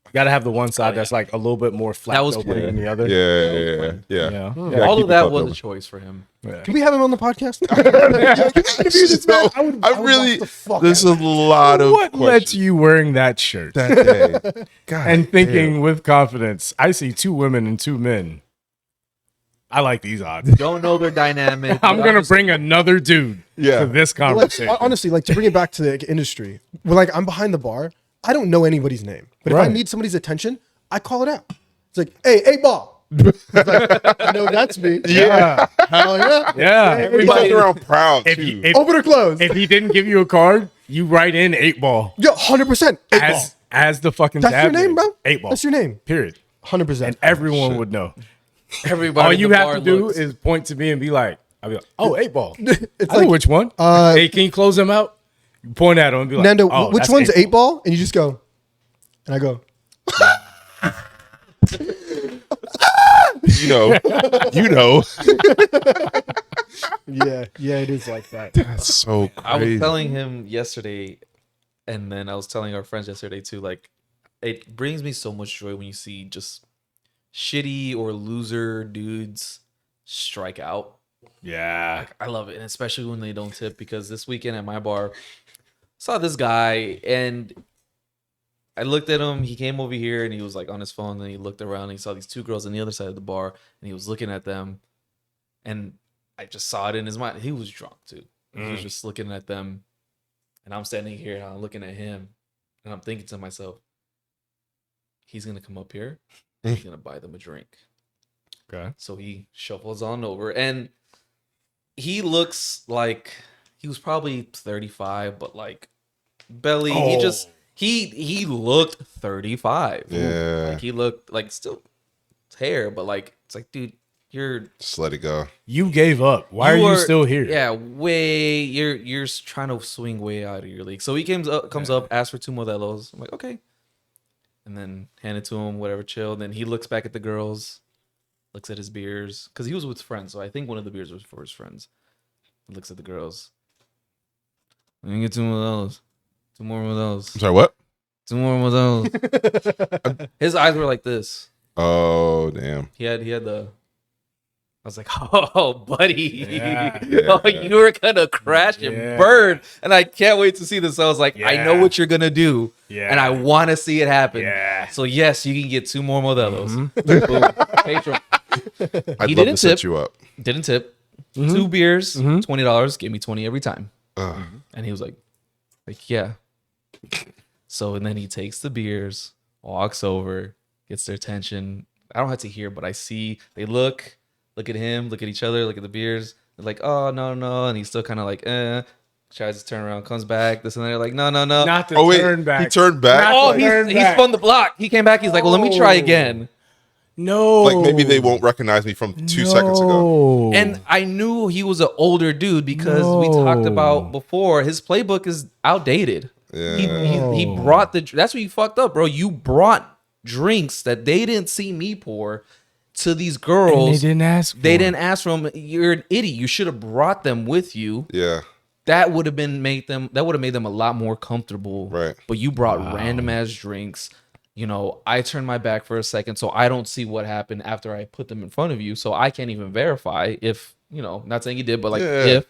You gotta have the one side yeah. that's like a little bit more flapped was open cool. than the other. Yeah. Yeah. Yeah, All keep of the that cup was open. a choice for him. Can we have him on the podcast? So, I really, there's a lot of What led questions to you wearing that shirt that day. God and thinking damn. with confidence, I see 2 women and 2 men. I like these odds. Don't know their dynamic. I'm but gonna just- bring another dude Yeah. to this Like, conversation. honestly, like to bring it back to the industry, well, like I'm behind the bar. I don't know anybody's name, but if I Right. need somebody's attention, I call it out. It's like, hey, 8-ball. It's like, I know that's me. Yeah. Hell yeah. Yeah. Hey, Everybody 8-ball. around proud If, too. if, Open or close? if he didn't give you a card, you write in 8-ball Yeah, 100%. 8-ball. as the fucking That's your tab name, bro. 8-ball. That's your name. Period. 100%. And everyone would know. Everybody. All in you the have bar to do looks- is point to me and be like, I'll be like, oh, 8-ball. It's I know like, which one. Hey, can you close them out? You point at him and be like, Nando, oh, which that's one's 8-ball. 8-ball? And you just go, and I go, You know. yeah, it is like that. That's so I was crazy. telling him yesterday, and then I was telling our friends yesterday too. Like, it brings me so much joy when you see just shitty or loser dudes strike out. Yeah. I love it, and especially when they don't tip. Because this weekend at my bar, saw this guy, and I looked at him. He came over here, and he was like on his phone. And he looked around, and he saw these 2 girls on the other side of the bar, and he was looking at them. And I just saw it in his mind. He was drunk too. He was just looking at them, And I'm standing here and I'm looking at him and I'm thinking to myself, he's going to come up here. He's going to buy them a drink. Okay. So he shuffles on over and he looks like he was probably 35, but like belly. He looked 35. Yeah. Like he looked like still hair, but like it's like, dude, you're Just let it go. You gave up. Why are you still here? Yeah, way you're trying to swing way out of your league. So he comes up, asks for 2 modelos. I'm like, okay. And then hand it to him, whatever, chill. Then he looks back at the girls, looks at his beers. Because he was with friends, so I think one of the beers was for his friends. He looks at the girls. Let me get 2 modelos. 2 more modelos. I'm sorry, what? 2 more modelos. His eyes were like this. Oh, damn. He had the... I was like, oh, buddy. Yeah. Oh, you were going to crash and burn. And I can't wait to see this. So I was like, I know what you're going to do. Yeah. And I want to see it happen. Yeah. So, yes, you can get 2 more modelos. Patron. I'd He love didn't to set tip. you up. Didn't tip. 2 beers, $20. Gave me 20 every time. And he was like, yeah. So, and then he takes the beers, walks over, gets their attention. I don't have to hear, but I see they look at him, look at each other, look at the beers. They're like, oh, no. And he's still kind of like, tries to turn around, comes back, this and that. They're like, no. Not the turn back. He turned back. Oh, turn he's back. from the block. He came back. He's like, well, let me try again. No. Like maybe they won't recognize me from 2 seconds ago. And I knew he was an older dude because we talked about before his playbook is outdated. Yeah. He brought that's what you fucked up, bro. You brought drinks that they didn't see me pour to these girls. And they didn't ask. They didn't ask for them. You're an idiot. You should have brought them with you. Yeah. That would have made them a lot more comfortable. Right. But you brought random ass drinks. You know, I turned my back for a second, so I don't see what happened after I put them in front of you. So I can't even verify if, you know, not saying he did, but like if.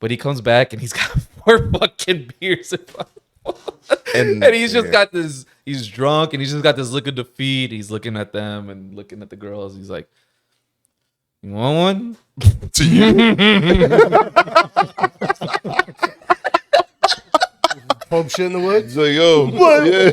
But he comes back and he's got 4 fucking beers in front of him. And he's just got this, he's drunk and he's just got this look of defeat. He's looking at them and looking at the girls. He's like, you want one? To you? Pump shit in the woods. He's like, yo, yeah.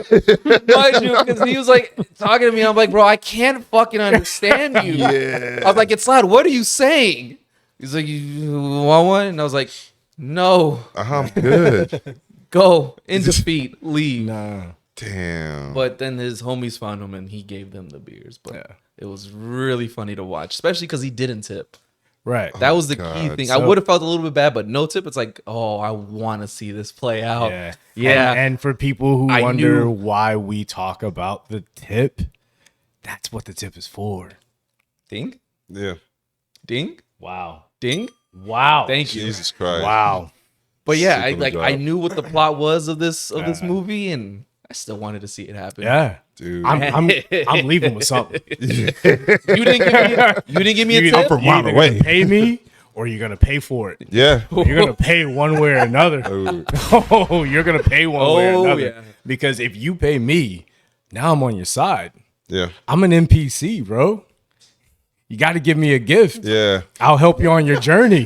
Mind you, because he was like talking to me. I'm like, bro, I can't fucking understand you. Yeah. I was like, it's loud. What are you saying? He's like, you want one? And I was like, no. I'm good. Go in defeat, leave. Nah. Damn. But then his homies found him and he gave them the beers. But it was really funny to watch, especially because he didn't tip. Right. That was the key God. thing. I would have felt a little bit bad, but no tip. It's like, oh, I want to see this play out. Yeah. And for people who I wonder knew- why we talk about the tip, that's what the tip is for. Ding, Yeah. ding, Wow. ding. Wow. Thank you. Jesus Christ. Wow. But yeah, Sick of the I job. knew what the plot was of this movie, and I still wanted to see it happen. Yeah. Dude. I'm leaving with something. You didn't give me a You're tip. either gonna pay me or you're gonna pay for it. Yeah. You're gonna pay one way or another. Oh, you're gonna pay one way or Oh, another. yeah. Because if you pay me, now I'm on your side. Yeah. I'm an NPC, bro. You got to give me a gift. Yeah. I'll help you on your journey.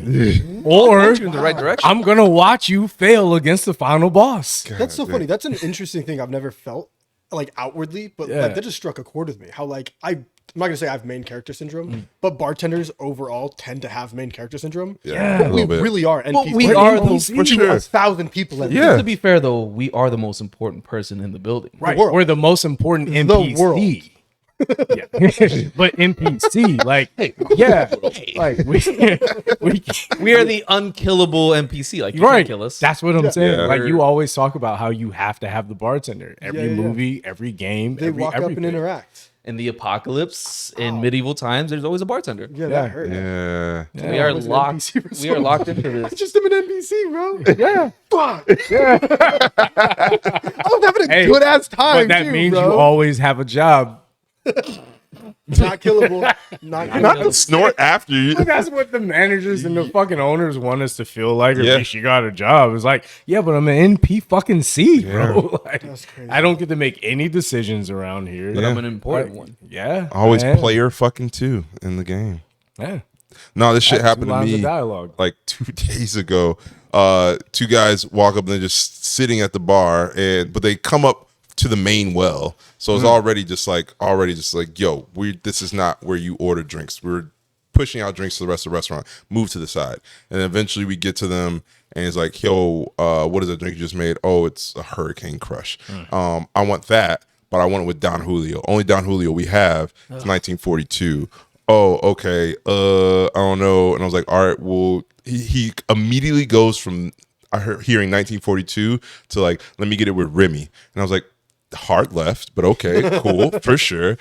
Or in the right direction. I'm gonna watch you fail against the final boss. That's so funny. That's an interesting thing I've never felt like outwardly, but like that just struck a chord with me. How like I'm not gonna say I have main character syndrome, but bartenders overall tend to have main character syndrome. Yeah. A We little bit. really are NPCs. Well, we are the- NPCs for sure. 1,000 people. In Yeah. To be fair, though, we are the most important person in the building. Right. world. We're the most important NPC. world. Yeah. But NPC, like, yeah, like We are the unkillable NPC. Like, you right. can't kill us. That's what I'm saying. Yeah. Like, you always talk about how you have to have the bartender. Every Yeah. movie, every game, They walk up and everything. interact. In the apocalypse, in medieval times, there's always a bartender. Yeah, Yeah. that hurt. Yeah. We are was an locked. NPC for We are so locked into I this. just am an NPC, bro. Yeah. Fuck. I was having a Hey, good ass time. But that too, means bro. you always have a job. Not killable. Not Not killable. to snort after you. That's what the managers and the fucking owners want us to feel like. Or Yeah. at least you got a job. It's like, yeah, but I'm an NP fucking C, bro. Like, That's crazy. I don't get to make any decisions around here. But I'm an important one. Yeah. Always man. player fucking 2 in the game. Yeah. No, this shit happened to lines of me dialogue. like 2 days ago. Two guys walk up and they're just sitting at the bar, but they come up to the main well, so it's already just like, yo, this is not where you order drinks. We're pushing out drinks to the rest of the restaurant. Move to the side, and eventually we get to them, and it's like, yo, what is the drink you just made? Oh, it's a Hurricane Crush. I want that, but I want it with Don Julio. Only Don Julio we have. It's 1942. Oh, okay. I don't know. And I was like, all right, well, he immediately goes from hearing 1942 to like, let me get it with Remy. And I was like, hard left, but okay, cool, for sure.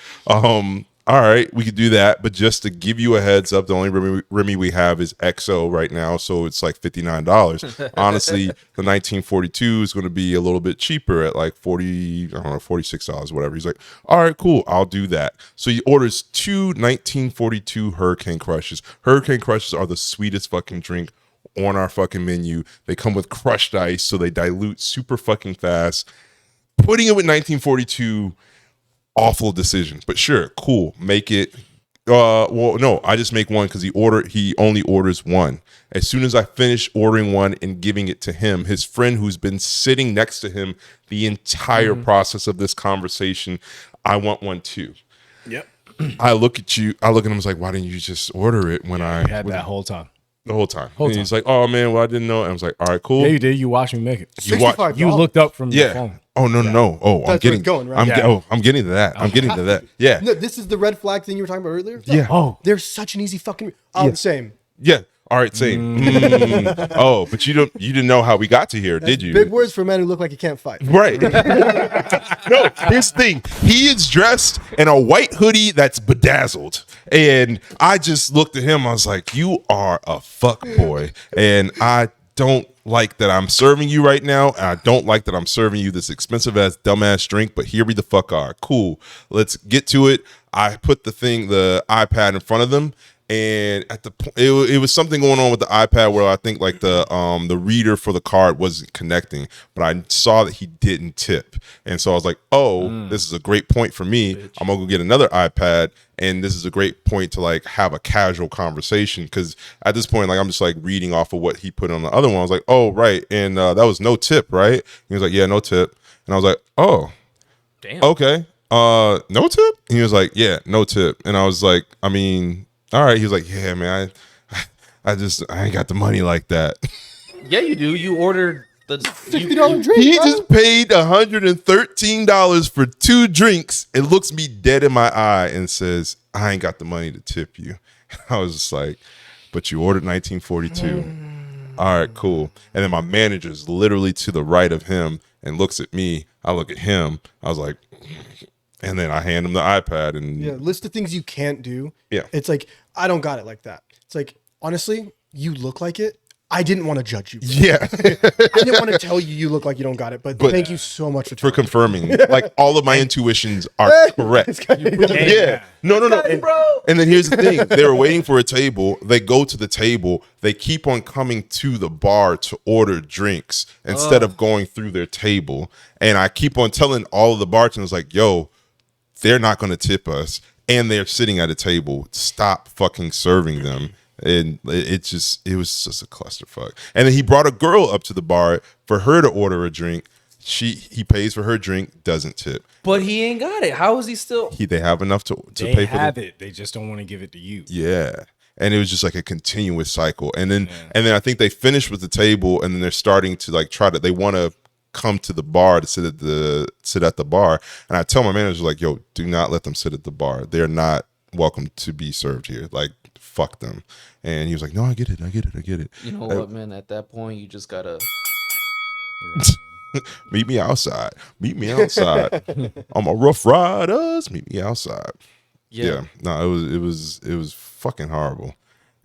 All right, we could do that, but just to give you a heads up, the only Remy we have is XO right now, so it's like $59. Honestly, the 1942 is going to be a little bit cheaper at like $46, whatever. He's like, all right, cool, I'll do that. So he orders 2 1942 Hurricane Crushes. Hurricane Crushes are the sweetest fucking drink on our fucking menu. They come with crushed ice, so they dilute super fucking fast. Putting it with 1942, awful decision, but sure, cool, make it. Well, no, I just make one because he only orders one. As soon as I finish ordering one and giving it to him, his friend who's been sitting next to him the entire process of this conversation, I want one too. Yep. I look at him, I was like, why didn't you just order it when I had that whole time? The whole time. He's like, oh man, well, I didn't know. And I was like, all right, cool. Yeah, you did. You watched me make it. $65. You looked up from the phone. Oh no. Oh, That's where it's going, right? I'm getting to that. I'm getting to that. Yeah. No, this is the red flag thing you were talking about earlier. Yeah. Oh, They're such an easy fucking. Same. Yeah. All right, same. Oh, but you didn't know how we got to here, did you? Big words for a man who look like he can't fight. Right. No, here's the thing. He is dressed in a white hoodie that's bedazzled. And I just looked at him. I was like, you are a fuck boy. And I don't like that I'm serving you right now. And I don't like that I'm serving you this expensive ass dumbass drink, but here we the fuck are. Cool. Let's get to it. I put the iPad in front of them. And at the point, it was something going on with the iPad where I think like the reader for the card wasn't connecting, but I saw that he didn't tip, and so I was like, oh, this is a great point for me. Bitch. I'm gonna go get another iPad, and this is a great point to like have a casual conversation, because at this point, like I'm just like reading off of what he put on the other one. I was like, oh right, and that was no tip, right? He was like, yeah, no tip, and I was like, oh, damn, okay, no tip. And he was like, yeah, no tip, and I was like, I mean. All right, he was like, yeah, man, I ain't got the money like that. Yeah, you do. You ordered the $50 drink. He just paid $113 for 2 drinks and looks me dead in my eye and says, I ain't got the money to tip you. I was just like, but you ordered 1942. All right, cool. And then my manager's literally to the right of him and looks at me. I look at him. I was like, and then I hand him the iPad and list of things you can't do. Yeah. It's like, I don't got it like that. It's like, honestly, you look like it. I didn't want to judge you. Yeah. I didn't want to tell you look like you don't got it, but thank you so much for confirming. Like all of my intuitions are correct. Yeah. No. And then here's the thing. They were waiting for a table. They go to the table. They keep on coming to the bar to order drinks instead of going through their table. And I keep on telling all of the bartenders like, yo, they're not going to tip us, and they're sitting at a table. Stop fucking serving them. And it was just a clusterfuck. And then he brought a girl up to the bar for her to order a drink. He pays for her drink, doesn't tip. But he ain't got it. How is he still? They have enough to they pay for it. They just don't want to give it to you. Yeah. And it was just like a continuous cycle. And then I think they finished with the table, and then they're starting to like they want to come to the bar to sit at the bar. And I tell my manager, like, yo, do not let them sit at the bar. They're not welcome to be served here. Like, fuck them. And he was like, no, I get it. You know what, man? At that point, you just gotta meet me outside. I'm a Rough Riders. Meet me outside. Yeah. No, it was fucking horrible.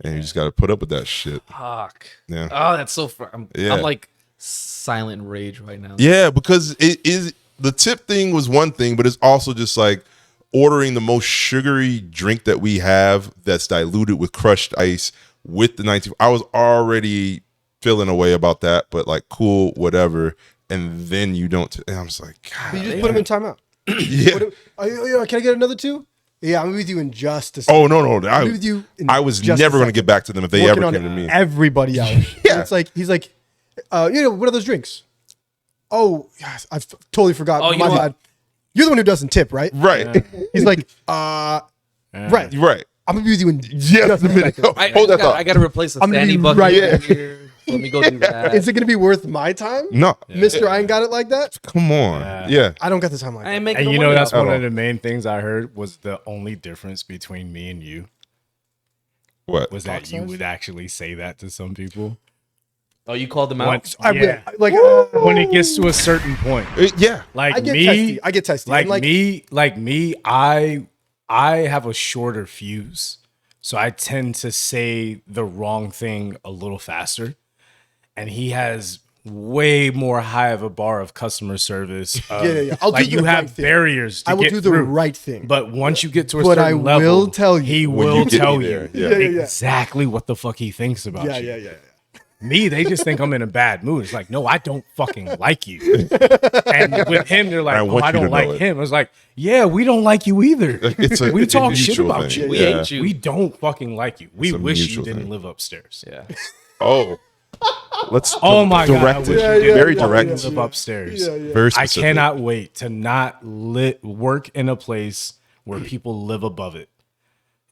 And you just got to put up with that shit. Fuck. Yeah. Oh, that's so I'm like silent rage right now. Yeah, because it is the tip thing was one thing, but it's also just like ordering the most sugary drink that we have that's diluted with crushed ice with the 19. I was already feeling a way about that, but like, cool, whatever. And then you don't. And I'm just like, God. You just put him in timeout. Yeah. Can I get another 2? Yeah, I'm with you in just a second. Oh no, I'm with you in I was just a never going to second. get back to them if they Working ever on came to me. everybody else. Yeah. It's like he's like, what are those drinks? Oh, yes, I've totally forgot. Oh, you My know what? bad. You're the one who doesn't tip, right? Right, He's like, right. right. I'm gonna be with you in Just a minute. second. Hold that thought. I got to replace the I'm gonna fanny be bucket right here. Let me go do that. Is it gonna be worth my time? No, Mr. I ain't got it like that. come on. Yeah. I don't got the time like I that. ain't making And no you know money that's off one all. of the main things I heard was the only difference between me and you What? was that you would actually say that to some people. Oh, you called them out? Once, yeah, Like when it gets to a certain point, Yeah. like I get me, testy. I get testy. like And, me, I have a shorter fuse, so I tend to say the wrong thing a little faster, and he has way more high of a bar of customer service. Yeah. I'll like do you the have right thing. barriers. To I will get do the through. right thing. But once you get to a But I certain level, will tell you he when will you get tell me you there. Yeah. Yeah. exactly what the fuck he thinks about you. Yeah. Me, they just think I'm in a bad mood. It's like, no, I don't fucking like you. And with him, they're like, I want I you to don't like know it. him. I was like, yeah, we don't like you either. We it's a talk shit mutual about thing. you. We Yeah. hate you. We don't fucking like you. We It's a wish you mutual didn't thing. live upstairs. Yeah. Oh. Let's Oh my God, I direct wish it. you Yeah, didn't Very fucking direct. live upstairs. Very I specific. cannot wait to not work in a place where people live above it.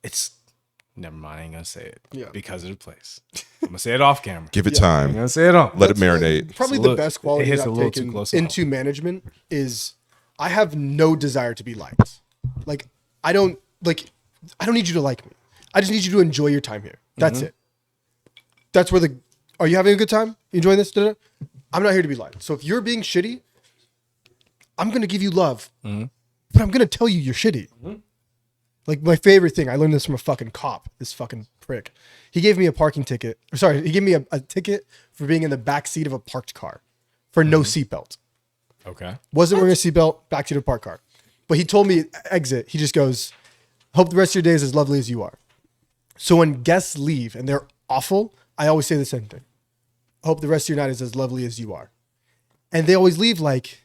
It's never mind. I ain't gonna say it because of the place. I'm gonna say it off camera. Give it I'm time. gonna say it on. Let it marinate. Probably It's a the little- best it quality hits that a I've little too taken close to into management is I have no desire to be liked. Like I don't need you to like me. I just need you to enjoy your time here. That's it. That's where are you having a good time? You enjoying this? Da-da? I'm not here to be liked. So if you're being shitty, I'm gonna give you love, but I'm gonna tell you you're shitty. Like my favorite thing, I learned this from a fucking cop, this fucking prick. He gave me a parking ticket. Sorry, he gave me a ticket for being in the back seat of a parked car for no seatbelt. Okay. Wasn't wearing a seatbelt, backseat of a parked car. But he told me exit. He just goes, hope the rest of your day is as lovely as you are. So when guests leave and they're awful, I always say the same thing. Hope the rest of your night is as lovely as you are. And they always leave like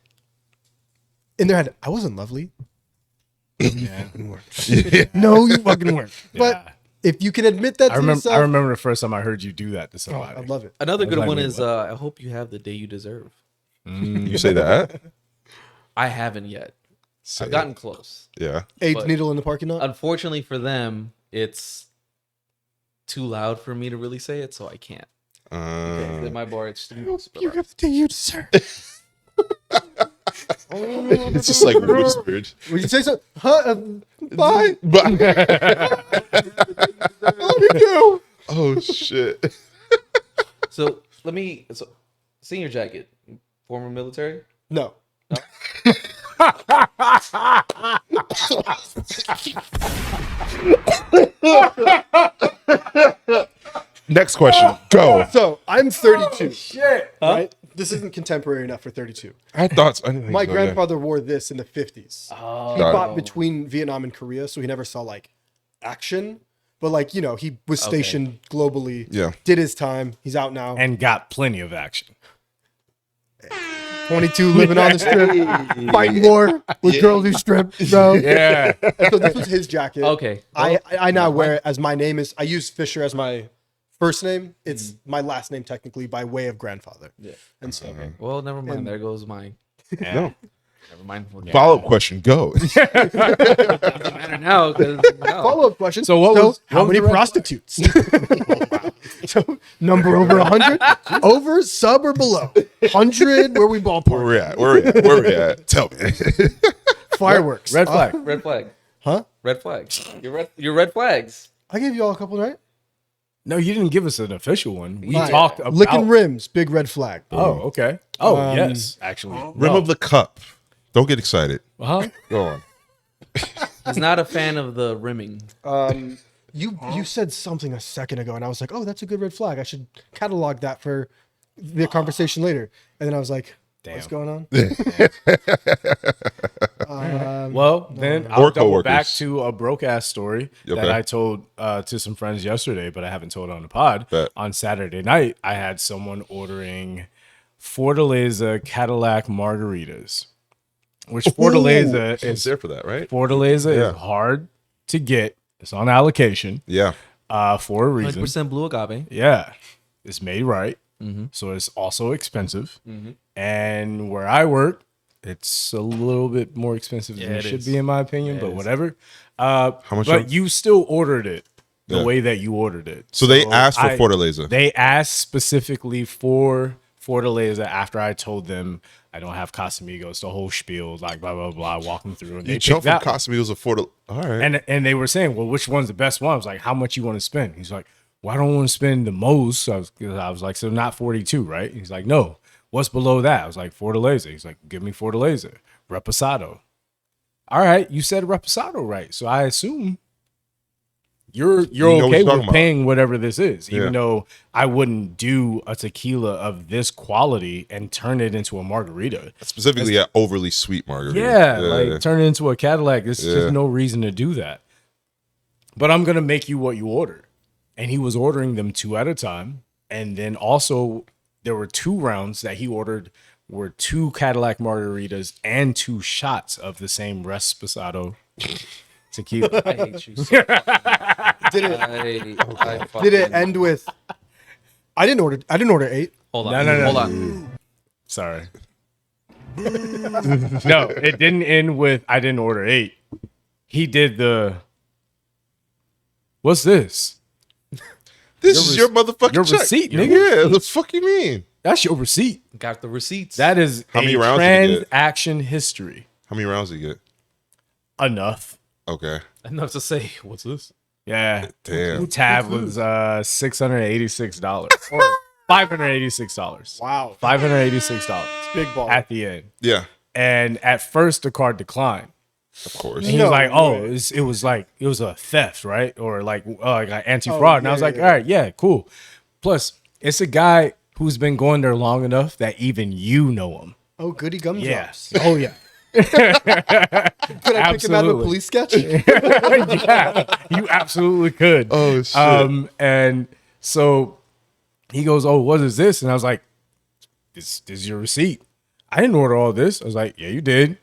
in their head, I wasn't lovely. Yeah. No, you fucking weren't. But Yeah. if you can admit that to yourself, I remember the first time I heard you do that to oh, somebody. I love it. Another good like, one wait, is I hope you have the day you deserve. You say that? I haven't yet. Say I've gotten close. Yeah. AIDS But- needle in the parking lot. Unfortunately for them, it's too loud for me to really say it, so I can't. In my bar, it's You have the day you deserve. It's just like whispered. Would you say so? Huh? Bye. Oh shit. So senior jacket, former military. No. Next question. Go. So I'm 32. Shit. Right? This isn't contemporary enough for 32. I thought I didn't think My so, grandfather wore this in the 50s. He Got fought between Vietnam and Korea, so he never saw like action. But like, he was stationed globally. Yeah. Did his time. He's out now. And got plenty of action. 22 living on the strip. Fighting war with girls who strip. So, Yeah. so this was his jacket. Okay. I now wear it as my name is. I use Fischer as my first name. It's my last name technically by way of grandfather. Yeah. And so Well, never mind. There goes mine. No. Never mind. Follow up question. Go. Doesn't matter now because follow up question. So what was- how what was many the red prostitutes? So number over 100, over, sub, or below 100. Where we Where ballpark? we at? Where we at? Tell me. Fireworks. Red flag. red flag. Huh? Red flags. Your red flags. I gave you all a couple, right? No, you didn't give us an official one. We Fine. talked about Licking rims, big red flag. Oh, okay. Oh, yes, actually. Rim of the cup. Don't get excited. Uh-huh. Go on. He's not a fan of the rimming. You said something a second ago, and I was like, oh, that's a good red flag. I should catalog that for the conversation later. And then I was like, what's going on? Well, then I'll Or double coworkers. back to a broke ass story Okay. that I told to some friends yesterday, but I haven't told on the pod. Bet. On Saturday night, I had someone ordering Fortaleza Cadillac margaritas, which Fortaleza It's is there for that, right? Fortaleza Yeah. is hard to get. It's on allocation. Yeah. For a reason. 100% blue agave. Yeah. It's made right. So it's also expensive. And where I work, it's a little bit more expensive than it should be, in my opinion, but whatever. How much? But you still ordered it the way that you ordered it. So they asked for Fortaleza. They asked specifically for Fortaleza after I told them I don't have Casamigos, the whole spiel, like blah, blah, blah, walk them through. And You they jump picked from that one. Casamigos to Fortaleza. All right. And they were saying, well, which one's the best one? I was like, how much you want to spend? He's like, well, I don't want to spend the most. So I was like, so not 42, right? He's like, no. What's below that? I was like, Fortaleza. He's like, give me Fortaleza. Reposado. All right, you said Reposado, right? So I assume you're okay with paying whatever this is, even though I wouldn't do a tequila of this quality and turn it into a margarita. Specifically, an overly sweet margarita. Yeah, turn it into a Cadillac. There's just no reason to do that. But I'm gonna make you what you order. And he was ordering them 2 at a time, and then also there were 2 rounds that he ordered were 2 Cadillac margaritas and 2 shots of the same Reposado tequila. I hate you. So Did it end with? I didn't order 8. Hold on. No. Hold on. Sorry. No, it didn't end with I didn't order 8. He did the. What's this? This is your motherfucking your check. receipt, nigga. Yeah, what the fuck you mean? That's your receipt. Got the receipts. That is How many a rounds did you get? transaction history. How many rounds did you get? Enough. Okay. enough to say, what's this? Yeah. Damn. Tab was $686 or $586. Wow. $586 Big ball. at the end. Yeah, And at first the card declined. of course. And he was like, "Oh, it was a theft, right? Or like anti-fraud." And I was like, "All right, yeah, cool." Plus, it's a guy who's been going there long enough that even you know him. Oh, goody gumdrops. Oh yeah. Could I pick him out of a Absolutely. police sketch? Yeah, you absolutely could. Oh, shit. And so he goes, "Oh, what is this?" And I was like, "This is your receipt. I didn't order all this." I was like, "Yeah, you did."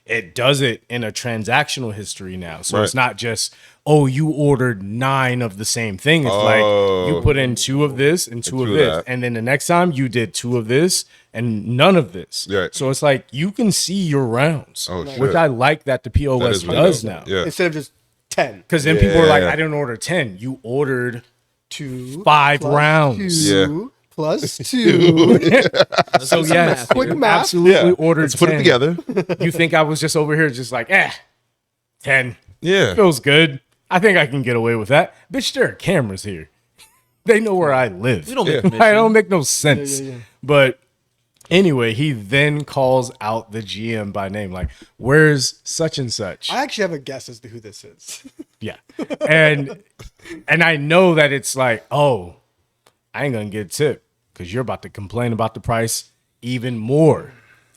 It does it in a transactional history now. So it's not just, oh, you ordered 9 of the same thing. It's like you put in 2 of this and 2 of of this. that. And then the next time you did 2 of this and none of this. Yeah. So it's like you can see your rounds, Oh, shit. which I like that the That POS is really does dope. now. Yeah. Instead of just 10. Because then people are like, Yeah. I didn't order 10. You ordered 2 5 plus rounds. 2 plus 2. So yes, Quick you math. absolutely ordered Let's put it 10. together. You think I was just over here just like, 10. Yeah. Feels good. I think I can get away with that. Bitch, there are cameras here. They know where I live. We don't make I commission. don't make no sense. But anyway, he then calls out the GM by name, like, where's such and such? I actually have a guess as to who this is. Yeah. And I know that it's like, oh, I ain't gonna get a tip because you're about to complain about the price even more.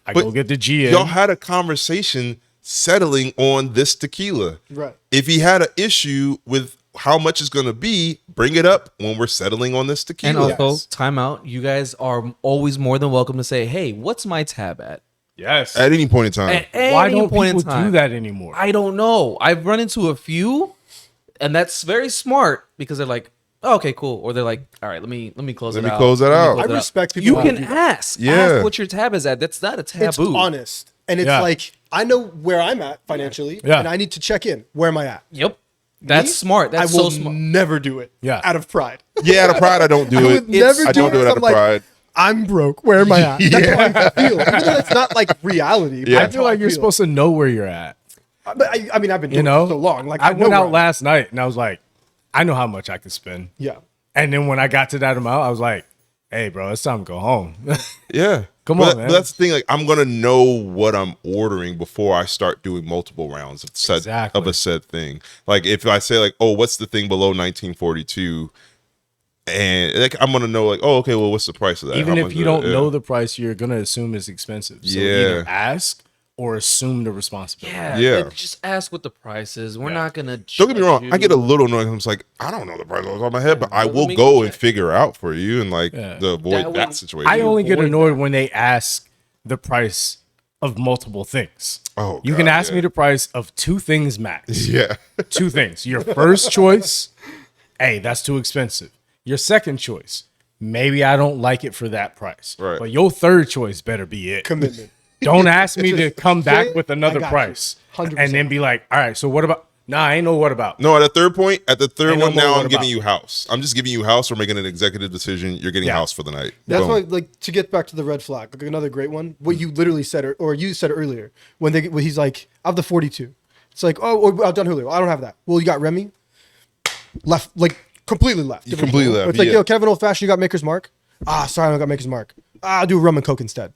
I But go get the GM. Y'all had a conversation settling on this tequila. Right. If he had an issue with how much it's going to be, bring it up when we're settling on this And tequila. also, time out. You guys are always more than welcome to say, hey, what's my tab at? Yes. At any point in time. At Why any don't point in people time. do that anymore? I don't know. I've run into a few, and that's very smart because they're like, oh, okay, cool. Or they're like, all right, let me close Let it me out. close that out. I respect people You who can do that. ask. Yeah. Ask what your tab is at. That's not a It's taboo. honest. And it's Yeah. like, I know where I'm at financially, Yeah. and I need to check in. Where am I at? Yep. That's Me? smart. That's I will so smart. never do it Yeah. out of pride. Yeah, out of pride, I don't do I it. would never I don't do it because out I'm of like, pride. I'm broke. Where am I at? That's how I feel. Even though it's not like reality. but Yeah. I that's feel how like you're supposed to know where you're at. But I mean, I've been doing You know, it so long. Like I know went where out I'm- last night and I was like, I know how much I could spend. Yeah. And then when I got to that amount, I was like, hey, bro, it's time to go home. Yeah. Come But on, man. But that's the thing. Like, I'm gonna know what I'm ordering before I start doing multiple rounds of Exactly. a said thing. Like, if I say like, oh, what's the thing below 1942, and like I'm gonna know like, oh, okay, well, what's the price of that? Even How if much you is don't that? Yeah. know the price, you're gonna assume it's expensive. So Yeah. either ask or assume the responsibility. Yeah. Yeah. like, just ask what the price is. We're not going to. Don't get me wrong. I get a little annoyed. I'm just like, I don't know the price off the top of my head, but I let will me go go and check. figure out for you and like Yeah. to avoid That that way- situation. I only get avoid annoyed when they ask the price of multiple things. Oh, you can God, ask yeah. me the price of 2 things max. Yeah. 2 things. Your first choice, hey, that's too expensive. Your second choice, maybe I don't like it for that price. Right. But your third choice better be it. Commitment. Don't ask me to come back Jay, with another I got price. you. 100%. And then be like, all right, so what about? Nah, I ain't know what about. No, at the third point, at the third Ain't no one more now, what I'm about. giving you house. I'm just giving you house. We're making an executive decision. You're getting Yeah. house for the night. That's Boom. why, like, to get back to the red flag, like, another great one. What you literally said, or you said earlier, when he's like, I have the 42. It's like, oh, or I've done Julio. I don't have that. Well, you got Remy, left, like completely left. You completely left, It's like, yeah. yo, Kevin Old Fashioned, you got Maker's Mark. Ah, sorry, I don't got Maker's Mark. I'll do rum and Coke instead.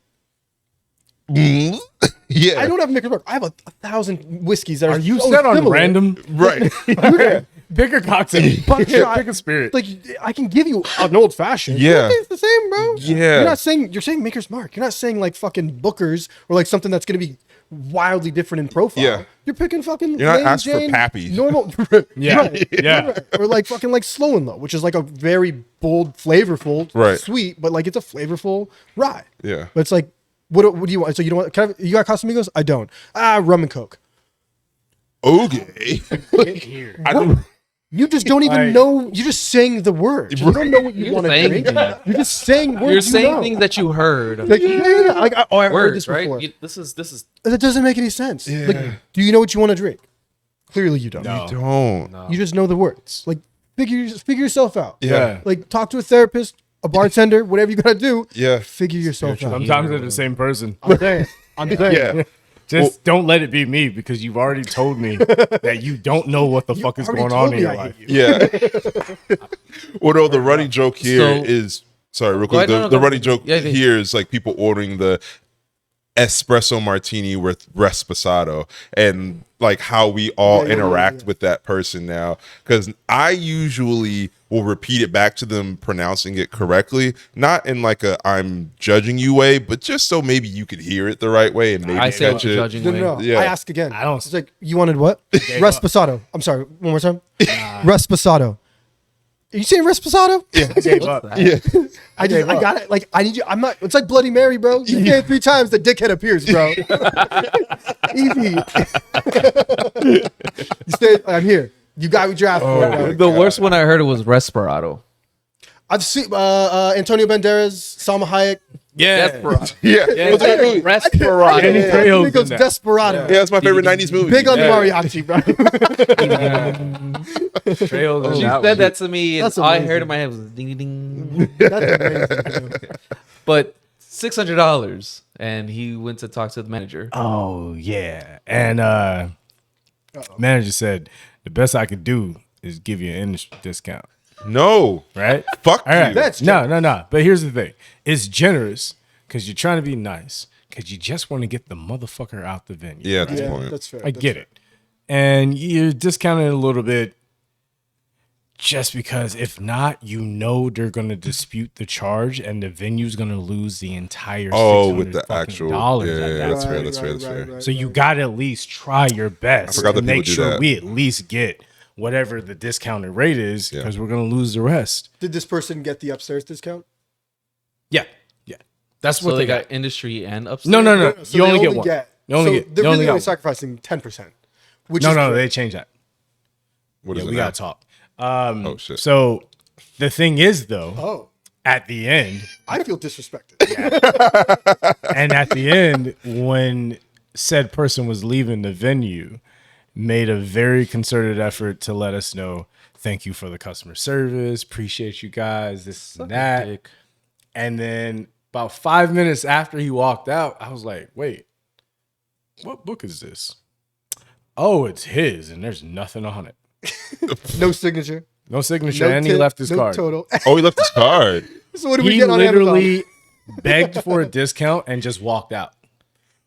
Yeah. I don't have Maker's Mark. I have 1,000 whiskeys that are. Are you so set on similar. random? Right. Pick a cocktail. Buckshot. Pick a spirit. Like, I can give you an old fashioned. Yeah. It's the same, bro. Yeah. You're saying Maker's Mark. You're not saying like fucking Booker's or like something that's gonna be wildly different in profile. Yeah. You're picking fucking. You're not Lane asking for Jane, Pappy. Normal. Yeah. Right. Yeah. Right. Or like fucking like Slow and Low, which is like a very bold, flavorful, Right. sweet, but like it's a flavorful rye. Yeah. But it's like, what do you want? So you don't want? You got Casamigos? I don't. Rum and Coke. Okay. I don't. You just don't even Like- know. You're just saying the words. You don't know what you You're want to saying drink. things. You're just saying words. You're saying know. things that you heard. Like, yeah. Like, I've heard Words, this right? before. This is That doesn't make any sense. Like, do you know what you want to drink? Clearly, you don't. No. Don't. You just know the words. Like, figure yourself out. Yeah. Like, talk to a therapist, a bartender, whatever you gotta do. Yeah. Figure yourself out. Sometimes they're the same person. I'm saying. I'm saying. Yeah. Just don't let it be me because you've already told me that you don't know what the fuck is already going told on in me your I life. hate you. Yeah. Well, no, the running joke here is So- sorry, real Go quick. ahead, no, The go running ahead. joke Yeah, yeah. here is like people ordering the espresso martini with Resposado and like how we all Yeah. interact with that person now. Because I usually will repeat it back to them, pronouncing it correctly, not in like a I'm judging you way, but just so maybe you could hear it the right way and maybe I say catch what it. judging No, way. no, no. Yeah. I ask again. I don't- It's like, you wanted what? Resposado. I'm sorry. One more time. Resposado. Are you saying Resposado? I gave up. Yeah. I got it. Like, I need you. I'm not. It's like Bloody Mary, bro. You say it 3 times, the dickhead appears, bro. Easy. You say, I'm here. You got what you asked for. bro. The worst one I heard was Respirado. I've seen Antonio Banderas, Salma Hayek. Yeah. Desperado. Yeah. What's that movie? Respirado. Danny I Trejo's think it was in that. Desperado. Yeah, that's my favorite 90s movie. Big on Yeah. the mariachi, bro. Trejo's She in that said one. that to me, and That's all I amazing. heard in my head was ding ding. That's amazing. But $600, and he went to talk to the manager. Oh yeah, and manager said the best I could do is give you an industry discount, No. right? Fuck All right, you. That's no. But here's the thing: it's generous because you're trying to be nice because you just want to get the motherfucker out the venue. Yeah, at this Yeah, point. that's fair. I get it, and you're discounting a little bit. Just because if not, you know they're gonna dispute the charge and the venue's gonna lose the entire With the $600 fucking actual. dollars Yeah, at that that's time. fair. That's fair. That's fair. So you gotta at least try your best I forgot to that people make do sure that. we at least get whatever the discounted rate is Yeah. because we're gonna lose the rest. Did this person get the upstairs discount? Yeah. That's what So they they got. got industry and upstairs. No. So You they only get one. You only so get. they're You only really got only one. sacrificing 10%. Which No, is no, great. they changed that. What Yeah, is we it now? gotta talk. Oh, shit. So the thing is, though, Oh, at the end, I feel disrespected. and at the end, when said person was leaving the venue, made a very concerted effort to let us know, thank you for the customer service, appreciate you guys, this and that. Dick. And then about 5 minutes after he walked out, I was like, wait, what book is this? Oh, it's his, and there's nothing on it. No signature. No signature, No and he tip, left his no card. total. Oh, he left his card. So what do we He get on Amazon? literally begged for a discount and just walked out.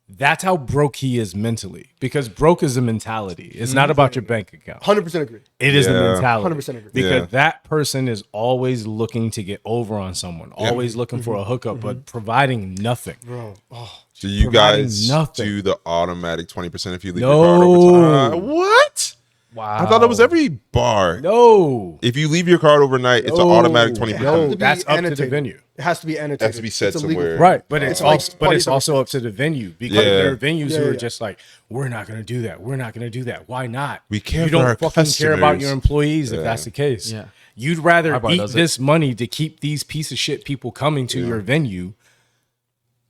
That's how broke he is mentally. Because broke is a mentality. It's not about your bank account. 100% agree. It is a Yeah. mentality. 100% agree. Because Yeah. that person is always looking to get over on someone, always looking for a hookup, but providing nothing. Bro. Oh, Do you Providing guys nothing. do the automatic 20% if you leave your card over No. time? What? Wow. I thought it was every bar. No. If you leave your card overnight, it's an automatic 20%. No, That's up to the venue. It has to be annotated. It has to be said It's illegal. somewhere. Right, but it's like also parties up to the venue because Yeah. there are venues who Yeah, are yeah. just like, we're not going to do that. We're not going to do that. Why not? We care You for don't our fucking care about customers. your employees if that's the case. Yeah. You'd rather Our bar eat does it. this money to keep these piece of shit people coming to your venue,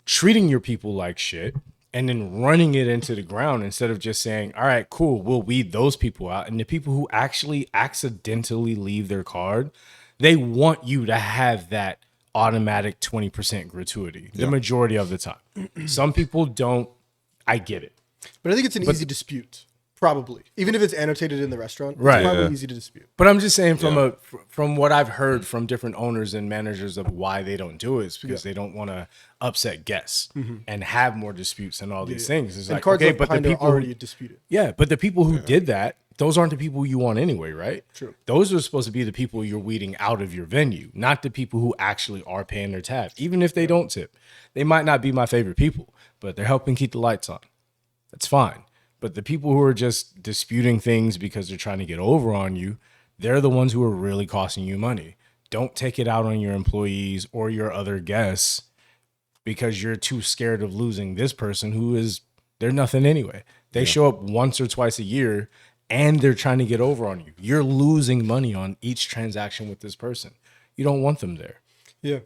treating your people like shit, and then running it into the ground instead of just saying, all right, cool, we'll weed those people out. And the people who actually accidentally leave their card, they want you to have that automatic 20% gratuity the majority of the time. Some people don't. I get it. But I think it's an easy dispute, probably. Even if it's annotated in the restaurant, Right. it's probably Yeah. easy to dispute. But I'm just saying from what I've heard from different owners and managers of why they don't do it is because they don't want to upset guests and have more disputes and all these things. It's And like, cards okay, left but the behind are people already disputed. yeah, but the people who did that, those aren't the people you want anyway, right? True. Those are supposed to be the people you're weeding out of your venue, not the people who actually are paying their tab. Even if they don't tip, they might not be my favorite people, but they're helping keep the lights on. That's fine. But the people who are just disputing things because they're trying to get over on you, they're the ones who are really costing you money. Don't take it out on your employees or your other guests because you're too scared of losing this person who is, they're nothing anyway. They show up once or twice a year and they're trying to get over on you. You're losing money on each transaction with this person. You don't want them there. Yeah.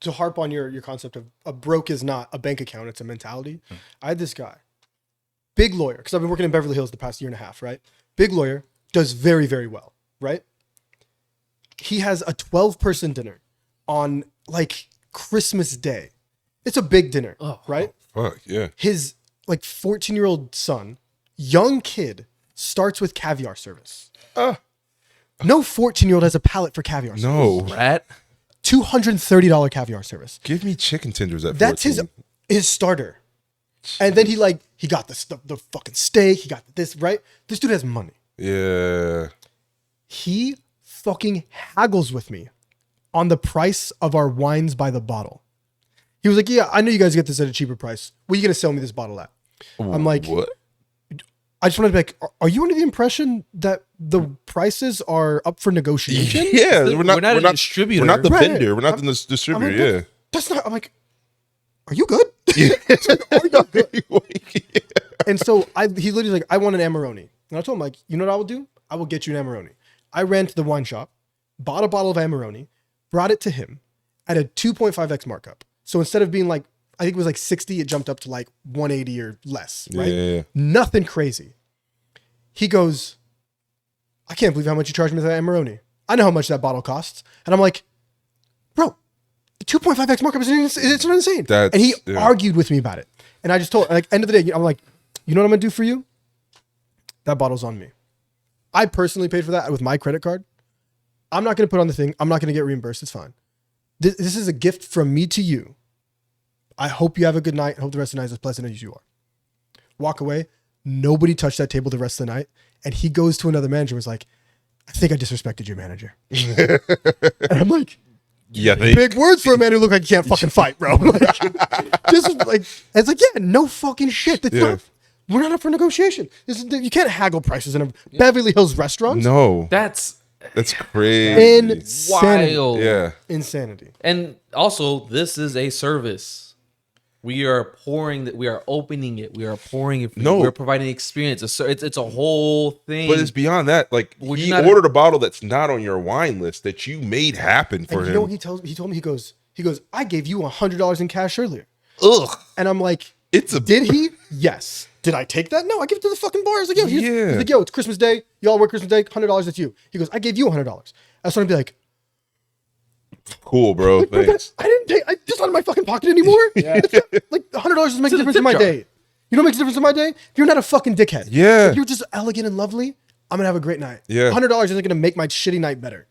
To harp on your concept of a broke is not a bank account, it's a mentality. I had this guy, big lawyer, because I've been working in Beverly Hills the past year and a half, right? Big lawyer, does very, very well, right? He has a 12-person dinner on like Christmas Day. It's a big dinner, right? Fuck, yeah. His like 14-year-old son, young kid, starts with caviar service. No 14-year-old has a palate for caviar service. No. Rat. $230 caviar service. Give me chicken tenders at 14. That's his starter. And then he got the fucking steak. He got this, right? This dude has money. Yeah. He fucking haggles with me on the price of our wines by the bottle. He was like, yeah, I know you guys get this at a cheaper price. What are you going to sell me this bottle at? I'm like, What? I just want to be like, are you under the impression that the prices are up for negotiation? Yeah, We're not a distributor. We're not the Right. vendor. We're not the I'm distributor. like, Yeah. That's not, I'm like, are you good? Are you good? And so he literally like, I want an Amarone. And I told him like, you know what I will do? I will get you an Amarone. I ran to the wine shop, bought a bottle of Amarone, brought it to him at a 2.5x markup. So instead of being like, I think it was like 60, it jumped up to like 180 or less, right? Yeah. Nothing crazy. He goes, I can't believe how much you charged me for that Amarone. I know how much that bottle costs. And I'm like, bro, the 2.5x markup is it's insane. And he argued with me about it. And I just told, like, end of the day, I'm like, you know what I'm going to do for you? That bottle's on me. I personally paid for that with my credit card. I'm not going to put on the thing. I'm not going to get reimbursed. It's fine. This is a gift from me to you. I hope you have a good night. I hope the rest of the night is as pleasant as you are. Walk away. Nobody touched that table the rest of the night. And he goes to another manager and was like, I think I disrespected your manager. And I'm like, Yeah. big words for a man who look like he can't fucking fight, bro. Just like, it's like, yeah, no fucking shit. That's not, we're not up for negotiation. You can't haggle prices in a Beverly Hills restaurant. No. That's That's crazy. Insanity. wild. Yeah. Insanity. And also, this is a service. We are opening it. We are pouring it. For you. No. We're providing experience. It's a whole thing. But it's beyond that. Like, Would you he not- ordered a bottle that's not on your wine list that you made happen for And him. you know what he told me? He goes, I gave you $100 in cash earlier. Ugh. And I'm like, It's a did he? Yes. Did I take that? No, I give it to the fucking bar. I was like, yo, he's Yeah. like, yo, it's Christmas Day. Y'all work Christmas Day. $100, that's you. He goes, I gave you $100. I was trying to be like, cool, bro. like, but Thanks. I didn't take. It's not in my fucking pocket anymore. Like $100 doesn't make a difference in my day. You know what makes a difference in my day? If you're not a fucking dickhead. Yeah. If you're just elegant and lovely, I'm gonna have a great night. Yeah. $100 isn't gonna make my shitty night better.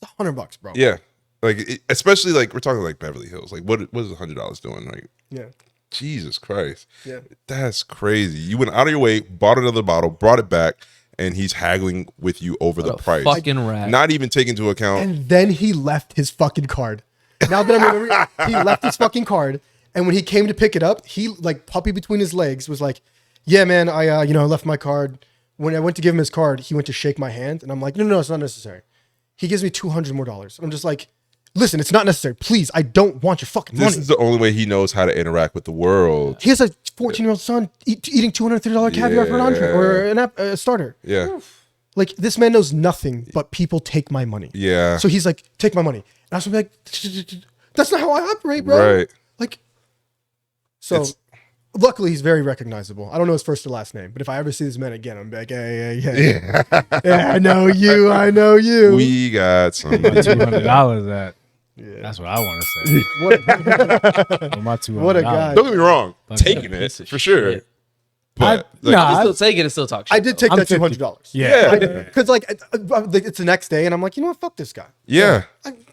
It's $100, bro. Yeah. Like, especially like we're talking like Beverly Hills. Like, what is $100 doing? Like, Yeah. Jesus Christ. Yeah. That's crazy. You went out of your way, bought another bottle, brought it back, and he's haggling with you over the a price. fucking rat. Not even taking into account. And then he left his fucking card. Now that I remember, he left his fucking card. And when he came to pick it up, he like puppy between his legs was like, yeah, man, I left my card. when I went to give him his card, he went to shake my hand, and I'm like, no, it's not necessary. He gives me $200 more. And I'm just like, listen, it's not necessary. Please, I don't want your fucking money. This is the only way he knows how to interact with the world. He has a 14-year-old son eating $230 caviar for an entree or a starter. Yeah. Like, this man knows nothing but people take my money. Yeah. So he's like, take my money. And I was like, that's not how I operate, bro. Right. Like, so luckily he's very recognizable. I don't know his first or last name, but if I ever see this man again, I'm like, yeah, I know you. We got some. $200 at. Yeah. That's what I want to say. What a guy. Don't get me wrong. Taking it for sure. Shit. But You still take it and still talk shit. I did take I'm that 50. $200. Yeah. Because it's the next day, and I'm like, you know what? Fuck this guy. yeah.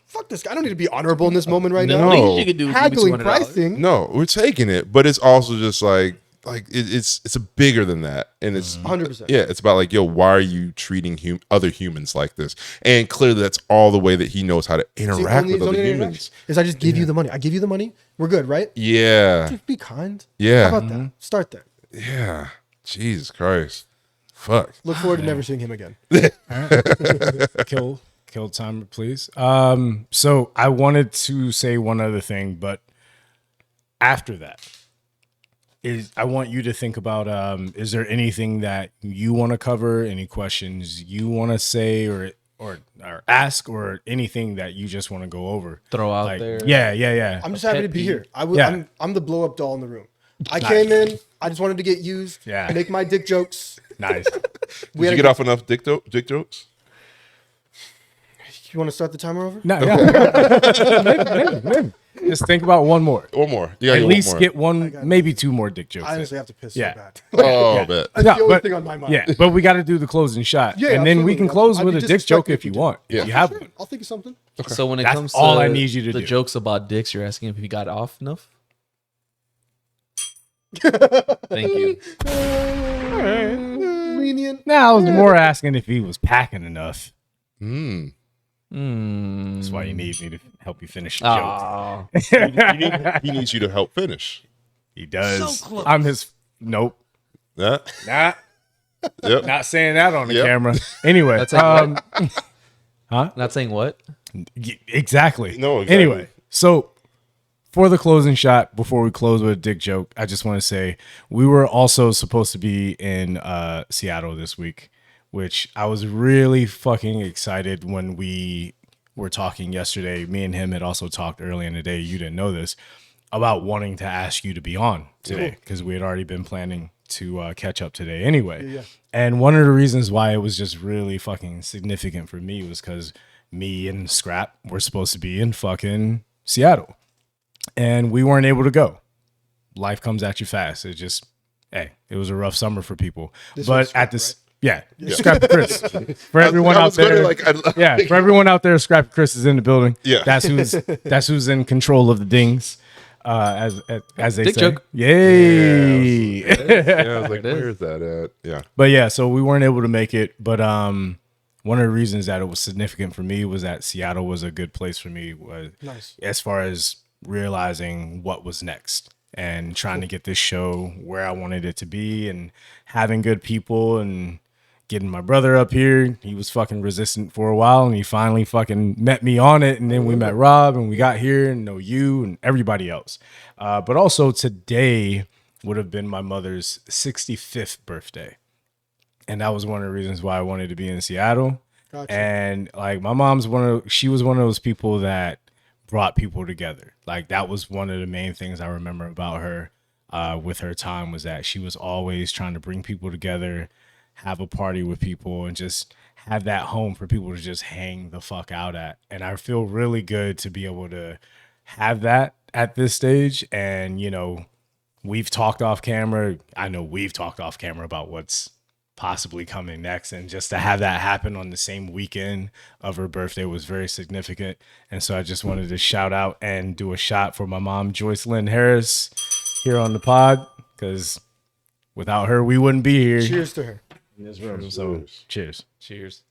Fuck this guy. I don't need to be honorable in this moment right No. now. Least you could do is give me Haggling $200. pricing. No, we're taking it, but it's also just like it's a bigger than that, and it's 100%. yeah, it's about like, yo, why are you treating other humans like this? And clearly, that's all the way that he knows how to interact with other humans. Is I just give you the money. I give you the money. We're good, right? Yeah, Just be kind. Yeah. How about that? Start there. yeah. Jesus Christ, fuck. Look forward to never seeing him again. Kill timer, please. So I wanted to say one other thing, but after that I want you to think about, is there anything that you want to cover, any questions you want to say or ask, or anything that you just want to go over? Throw out there. Yeah. I'm just happy to be here. Yeah. I'm the blow up doll in the room. I came in. I just wanted to get used. Yeah. Make my dick jokes. Nice. Did you get off enough dick jokes? You want to start the timer over? No, yeah. Maybe. Just think about one more. One more. You At gotta least one more. get one, maybe two more dick jokes. I honestly have to piss Yeah. so bad. Oh, bet. That's No, the only but- thing on my mind. Yeah, but we got to do the closing shot, Yeah, and then we absolutely. can close I'd with be a dick joke disrespectful if you to. want. Yeah. If you have Sure. one. I'll think of something. So when it That's comes to all I need you to the do. jokes about dicks, you're asking if he got off enough? Thank you. Lenient. Now I was more asking if he was packing enough. Mm. That's why you need me to help you finish the joke. Aw. He needs you to help finish. He does. So close. I'm his. Nope. Yeah. Not. Yep. Not saying that on the Yep. camera. Anyway. That's like Huh? Not saying what? Exactly. No, exactly. Anyway, so for the closing shot, before we close with a dick joke, I just want to say we were also supposed to be in Seattle this week, which I was really fucking excited when we were talking yesterday. Me and him had also talked early in the day. You didn't know this, about wanting to ask you to be on today because we had already been planning to catch up today anyway. Yeah. And one of the reasons why it was just really fucking significant for me was because me and Scrap were supposed to be in fucking Seattle. And we weren't able to go. Life comes at you fast. It just, it was a rough summer for people. This but was Scrap, at this, Scrap Chris. For everyone I out was gonna, there, for everyone out there, Scrap Chris is in the building. Yeah. That's who's in control of the dings. As they Dick say. joke. Yay. Yeah, I was like, There it is. where is that at? Yeah. But yeah, so we weren't able to make it. But one of the reasons that it was significant for me was that Seattle was a good place for me, Nice. as far as realizing what was next and trying to get this show where I wanted it to be and having good people and getting my brother up here. He was fucking resistant for a while and he finally fucking met me on it. And then we met Rob and we got here and know you and everybody else. But also today would have been my mother's 65th birthday. And that was one of the reasons why I wanted to be in Seattle. Gotcha. And like my mom's she was one of those people that brought people together. Like that was one of the main things I remember about her with her time, was that she was always trying to bring people together, have a party with people, and just have that home for people to just hang the fuck out at. And I feel really good to be able to have that at this stage. And, you know, we've talked off camera. I know we've talked off camera about what's possibly coming next, and just to have that happen on the same weekend of her birthday was very significant. And so I just wanted to shout out and do a shot for my mom, Joyce Lynn Harris, here on the pod, because without her we wouldn't be here. Cheers to her. So cheers. Cheers.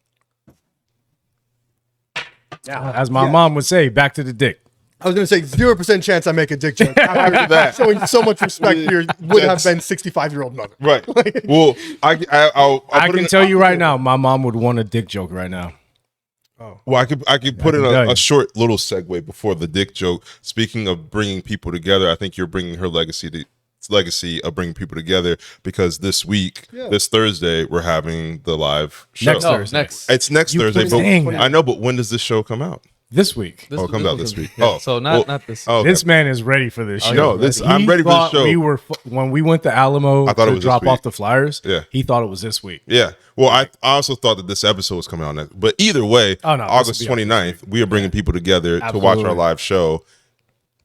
As my mom would say, back to the dick. I was gonna say 0% chance I make a dick joke. After that, showing so much respect for your would have been 65-year-old mother. Right. Well, I'll I put can in, tell you right now, my mom would want a dick joke right now. well, I could put in a short little segue before the dick joke. Speaking of bringing people together, I think you're bringing her legacy of bringing people together because this week, this Thursday, we're having the live show. Next Thursday. It's next Thursday. But I know, but when does this show come out? This week. It comes out this week. Yeah. Oh, So not this. okay. This man is ready for this show. No, I'm ready for the show. We were when we went to Alamo I thought it to was this drop week. off the flyers. Yeah. He thought it was this week. Yeah. Well, I also thought that this episode was coming out next. But either way, Oh, no, August this will be out 29th, we are bringing people together to watch our Absolutely. live show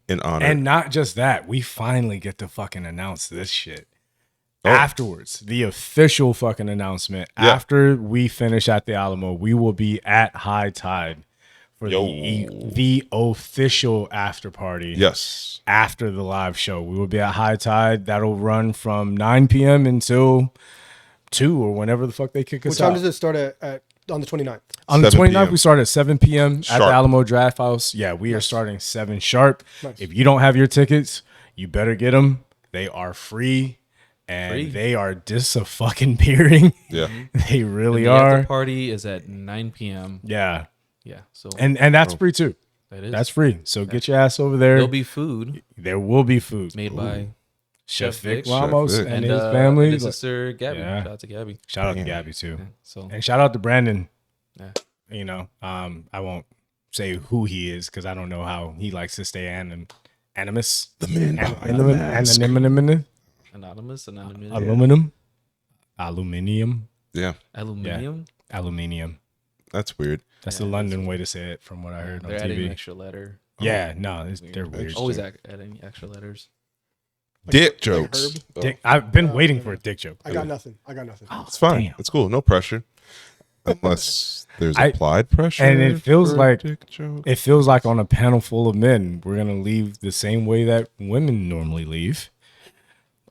in honor. And not just that, we finally get to fucking announce this shit. Oh. Afterwards, the official fucking announcement. Yeah. After we finish at the Alamo, we will be at High Tide for the official after party. Yes. After the live show, we will be at High Tide. That'll run from 9 p.m. until 2 or whenever the fuck they kick us What time out. does it start at on the 29th? On the 7 29th, p.m. we start at 7 p.m. at Sharp. the Alamo Draft House. Yeah, we are starting 7 sharp. Nice. If you don't have your tickets, you better get them. They are free. And Free. they are dis-a-fucking-peering. Yeah. They really The are. after party is at 9 p.m. Yeah. Yeah. So And that's free too. that is. That's free. So get your ass over there. There'll be food There will be food. made by Chef Vic Vic. Ramos Chef Vic. and his family. his sister Gabby. Yeah. Shout out to Gabby. Shout out to Gabby too. Yeah, so And shout out to Brandon. Yeah. You know, I won't say who he is because I don't know how he likes to stay animus. The man behind the mask. anonymous, Aluminium. Yeah. aluminium. That's weird. That's the London way to say it from what I heard on They're adding an TV. extra letter. Yeah, no, they're weird. Always adding extra letters. Dick jokes. Herb? Dick, I've been waiting for a dick joke. I got nothing. It's fine. Damn. It's cool. No pressure. Unless there's I- applied pressure. and it feels for a like- dick joke. It feels like on a panel full of men, we're gonna leave the same way that women normally leave.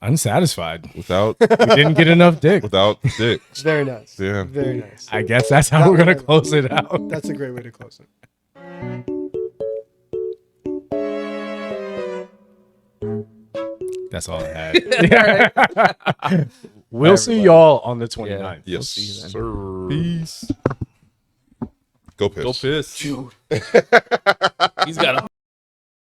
Unsatisfied. without We didn't get enough dick. without dick. Very nice. Yeah. Very nice. I guess that's how we're gonna close it out. That's a great way to close it. That's all I had. We'll see y'all on the 29th. We'll Yes, see you then. sir. Peace. Go piss. Go piss. He's got a